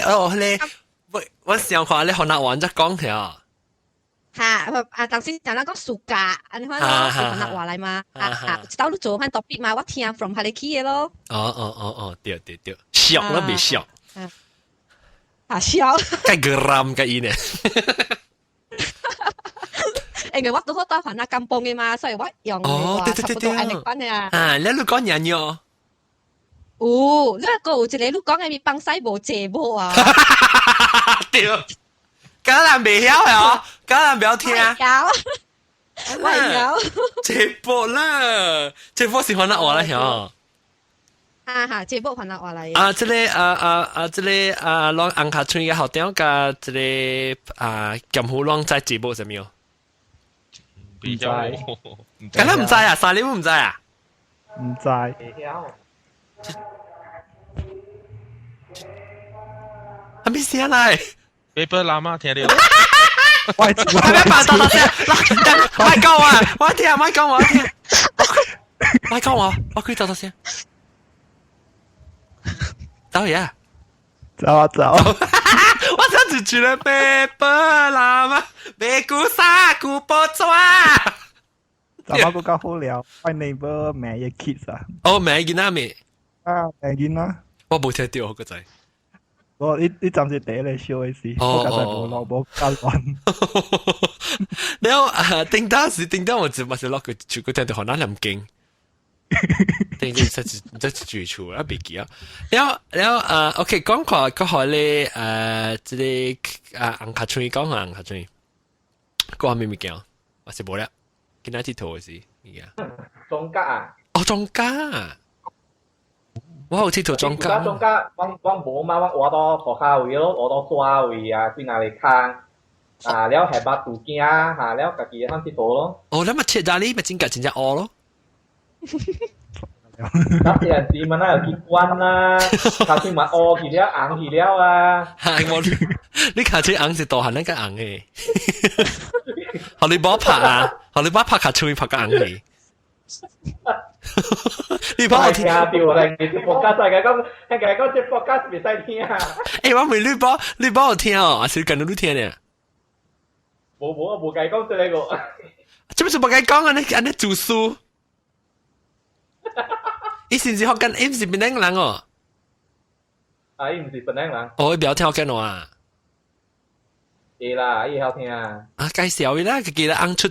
我想看你學那玩則講嘅。當時就那個暑假，你看咯，是環那話嚟嘛。到你做翻特別嘛，我聽 from 下你去嘅咯。對，笑啦未笑。笑。cái gram cái gì nè. 因為我都好多環那金邦嘅嘛，所以我用對壓力關嘅。你都講人樣。你個有一個你講嘅咪幫西無借無啊。對。嗰人未曉係嗰人唔要聽。我有。借波啦，借波是環那話啦曉。這部環那話嚟。這個浪安卡村嘅後頂個這個劍湖浪在這部係咪？唔知，咁都唔知啊？三年都唔知啊？唔知。係咪聲嚟 ？Paper 喇嘛聽到。喂，咩扮大聲？咪講啊！我聽，咪講我聽。咪講我可以大聲。走嘢。走。我想住了paper 喇嘛，別估沙估波抓。怎麼個好聊？我 neighbor 買嘢 kids 啊。買件啊未？買件啦。我冇聽到個仔。你暫時第一嚟 show 嘅事，我剛才冇落冇加亂。然後叮當我只咪是落個住個聽到可能咁勁。定真係住處啊，別記啊。然後OK，講話嗰個咧即係紅卡村講下紅卡村，嗰個咩物件？我是冇啦，見到啲圖嘅事而家。莊家啊！莊家，我好睇圖莊家。莊家，我冇嘛，我到學校位咯，我到沙位啊，去哪裡看？แล้วแหบบัตรตูกี้啊，แล้วกะกี้ท่านที่โต咯。แล้วมาเช็ดดาลี่มาจิ้งกัดจิ้งจะออ咯。那啲人士問啦，又結婚啦，頭先話去了硬去了啊！係我你卡車硬是大漢那個硬嘅，學你幫拍啊，學你幫拍卡車拍個硬嘅。你幫我聽掉啦，你啲國家世界咁，聽嘅嗰隻國家未使聽啊！我未你幫我聽哦，還是近到都聽呢？冇計講出嚟個。做咩做冇計講啊？你做書？伊是唔是學緊？伊唔是檳城人哦。伊唔是檳城人。伊不要聽學緊話。係啦，伊好聽啊。介紹伊啦，佢記得啱出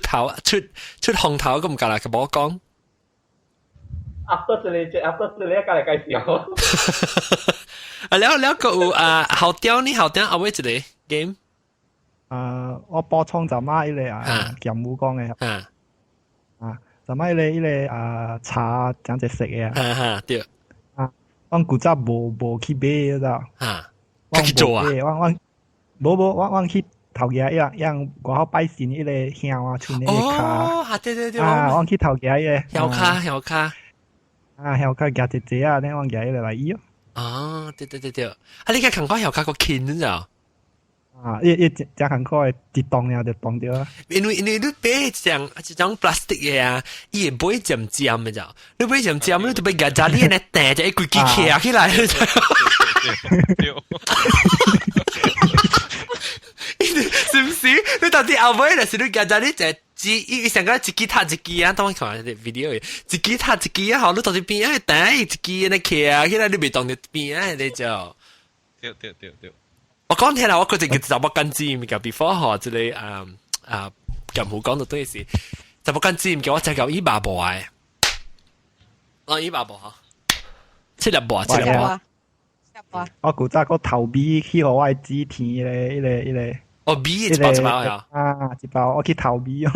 紅頭咁㗎啦，佢冇講。after 你隔嚟介紹。แล้วก็後調你後調เอาไว้一個 game。我補充就嘛伊個劍武講嘅。就咪你茶整隻食嘅對我古早無去買嗰我去做啊我去頭家樣外口擺線迄個香啊村個對我去頭家嘅香卡香卡夾姐姐啊咧我夾迄個來伊對你個香卡香卡個輕咋一隻很快一動了就動掉啦。因為你買一張 plastic 嘅啊，伊會買尖嘅咋？你買尖，你就俾夾仔啲人掟就一句機徛起來。是唔是？你到底後尾就是你夾仔啲就伊成個一支塔一支啊，當我看啲 video 嘅，一支塔一支啊，好你到底邊啊掟一支你徛起來，你未當到邊啊你就。對。我講聽啦，我覺得就冇跟知唔嘅 before 嗬，即係咁好講到多時，就冇跟知唔嘅，我就夠伊爸爸嘅，伊爸爸嗬，7粒波。我古早個頭尾去互我指天迄個。尾一包一包呀。一包我去頭尾哦。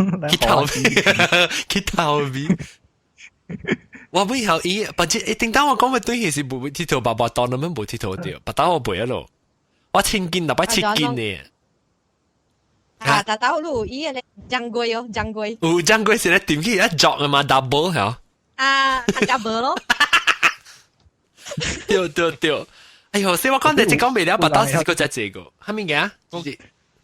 去頭尾。我尾後伊，或者叮當我講嘅對係是冇鐵頭爸爸當咁樣冇鐵頭掉，不打我背一路。我千斤，特別7斤呢。但係路依個掌櫃哦，掌櫃。掌櫃是咧點起一作啊嘛 ，double 係啊。double 咯。對，哎呦，所以我講你只講未了，把當時嗰隻這個，係咪嘅？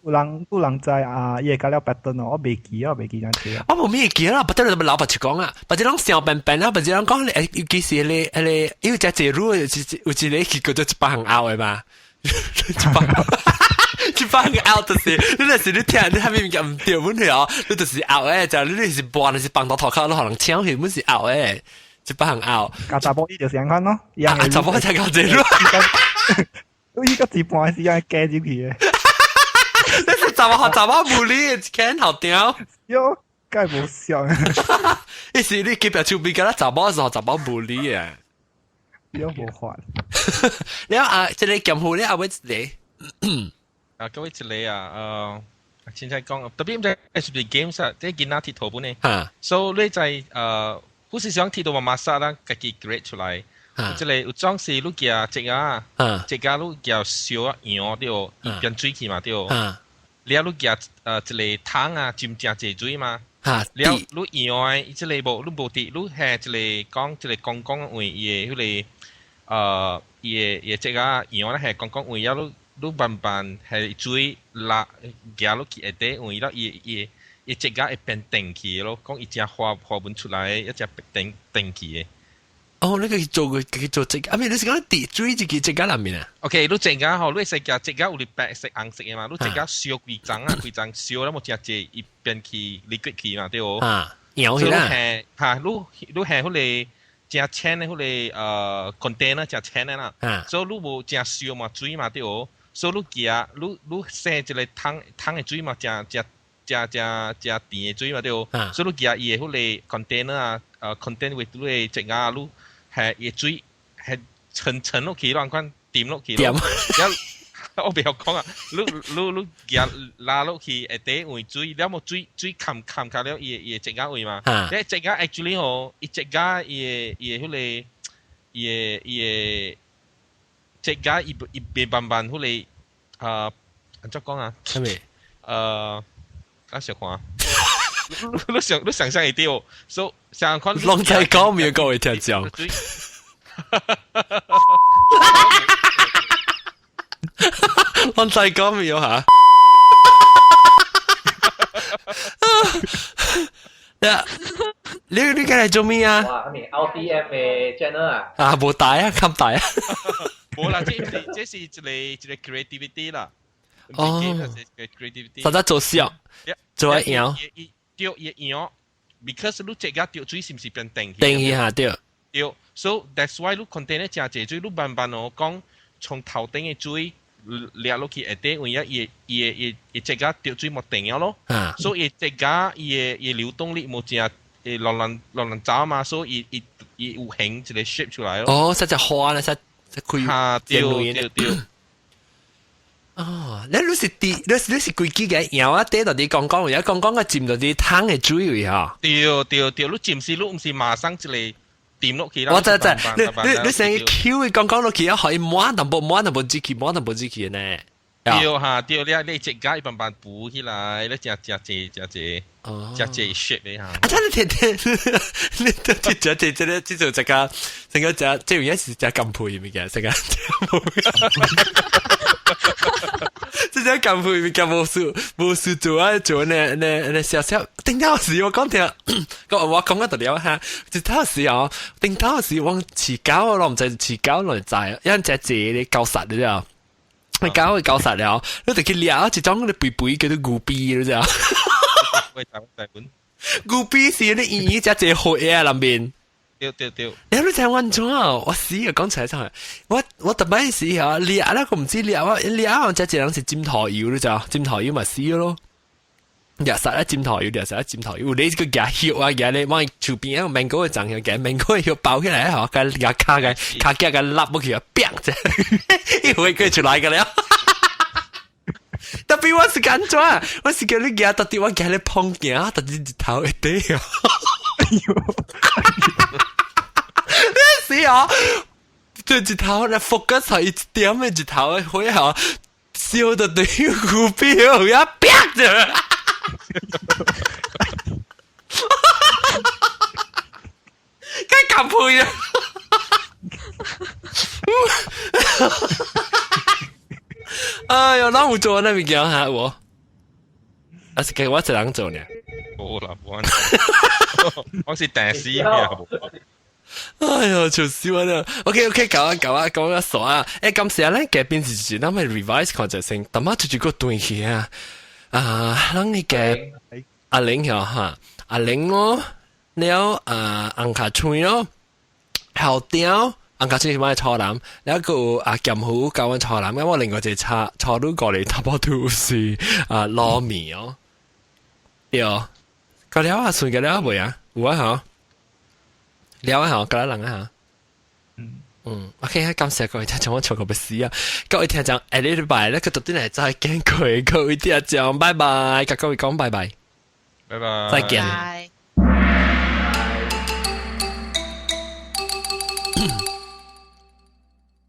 有人知啊，伊會搞了 pattern 哦，我未記咁樣。我冇咩記啦，不得你老伯就講啊，或者講小笨笨啦，或者講講你幾時你要隻隻路有一個結果咗一百行拗嘅嘛，一百行拗就是你那時你聽你係咪唔對問題啊？你就是拗誒，就你是搬你是放到頭殼，你可能搶去本是拗誒。一百行拗，加查甫伊就相看咯，查甫才搞這路，伊個一半時間加入去嘅，你是查某無理，看好屌，喲，梗係冇想，意思你基本上邊個啦查某時候查某無理嘅，喲冇還，你啊，即係劍湖你阿位你，各位一個啊，現在講特別唔知係咪 games 啊，即係見下鐵圖本呢，所以你就好似想睇到媽媽殺啦，自己 create 出嚟。即係有裝飾，你叫隻啊，隻家你叫燒啊羊對，一邊水去嘛對。你啊，你叫一個湯啊，浸正濟水嘛。你啊，你羊啊，即係無啲，你係一個講一個公共位嘢，迄個嘢隻啊羊咧係公共位，了你慢慢係水拉夾落去一啲位啦，一隻家一邊定起咯，講一隻花紋出來，一隻定起嘅。哦，你佢做隻，啊咪你是講地水隻隻家裏面啊 ？OK， 你隻家吼，你食隻隻家有啲白色、紅色嘅嘛，你隻家燒幾張啊，幾張燒啦，冇隻隻一邊去liquid去嘛，對哦。搖起啦。嚇，你係嗰個隻青嘅嗰個container 隻青嘅啦。所以你冇隻燒嘛水嘛，對哦。所以你夾你洗一個湯嘅水嘛，隻甜嘅水嘛，對哦。所以你夾伊嗰個 container 啊，contain with 你隻家你。係熱水係沉落去咯，講掂落去咯。我唔要講啊，你夾拉落去一啲位水，了冇水冚開了，伊隻家位嘛。你隻家 actually 吼，伊隻家伊嗰個伊隻家伊變慢慢嗰個安怎講啊？係咪？我想看。你想象一啲哦，所以想看。浪仔講唔要各位聽眾。浪仔講唔要嚇。你今日做咩啊？哇，你 LDM 嘅 channel 啊？啊，冇大啊，咁大啊。冇啦，這是一個 creativity 啦。哦。實在做笑，做一樣。釣一樣 ，because 你隻家釣水是唔是變定起？定起下釣。釣 ，so that's why 你 container 正濟水，你慢慢哦講，從頭頂嘅水掠落去下底，為咗伊隻家釣水冇定咗咯。所以隻家伊流動力冇正亂走嘛，所以伊有形一個 shape 出來咯。哦，實在花咧，實開。嚇，釣。哦，你是規矩嘅，然後啊，嗲到啲講講，而家講講個浸到啲湯嘅水位嚇。對，你浸時你唔是馬上一個掂落去啦。我知，你成日 Q 嘅講講落去啊，可以摸淡薄支氣呢。對，你隻家一慢慢補起來，你隻 shape 你嚇。啊，真係你都即做隻家，成個隻即係有一時隻咁配咪嘅，成個。即係咁配咪咁冇事做啊，做呢小頂頭時我講聽，我講得了嚇，頂頭時啊，頂頭時往遲交咯，唔使遲交來債，因為隻字你夠實你知啊。你搞佢夠實了，你哋佢撩一種你背背叫做牛逼，你知啊？牛逼是你意只隻血啊，裏面。對。然後你就揾咗啊！我死啊！講出嚟真係，我特別死啊！撩啦，我唔知撩只人是尖頭腰，你知啊？尖頭腰咪死咯。日實咧尖頭腰，日實咧尖頭腰，你個夾血啊夾你往條邊一個明嗰個陣嘅夾，明嗰個要爆起嚟嚇，個夾卡夾個笠落去啊，砰啫，一會佢出來嘅了。特別我是緊咗啊！我是叫你夾特啲，我夾你碰鏡，特啲頭一啲啊！你死啊！對一頭咧 focus 喺一點嘅一頭嘅會嚇，笑到對股票一砰啫！梗係咁配啊！哎呦，那我做那物件吓我，啊是给我一人做呢。冇啦，冇我是第四嘅。哎呀，笑死我啦！OK， 講一傻啊！誒，咁時候咧嘅變時那咪 revise 看就成，但係最個對起啊！咱那個阿玲呀哈，阿玲咯，了紅卡吹咯，後雕紅卡吹買菜籃，แล้วก็劍湖教緊菜籃，咁我另外隻菜都過嚟，差不多是糯米哦，對，個了啊，算個了未啊？有啊嚇。聊一下，跟他諗一下。OK， 感謝各位聽眾，我坐個不死啊！各位聽眾，下禮拜咧，佢到底係再見佢，各位聽眾，拜拜，跟各位講拜拜，拜拜，再見。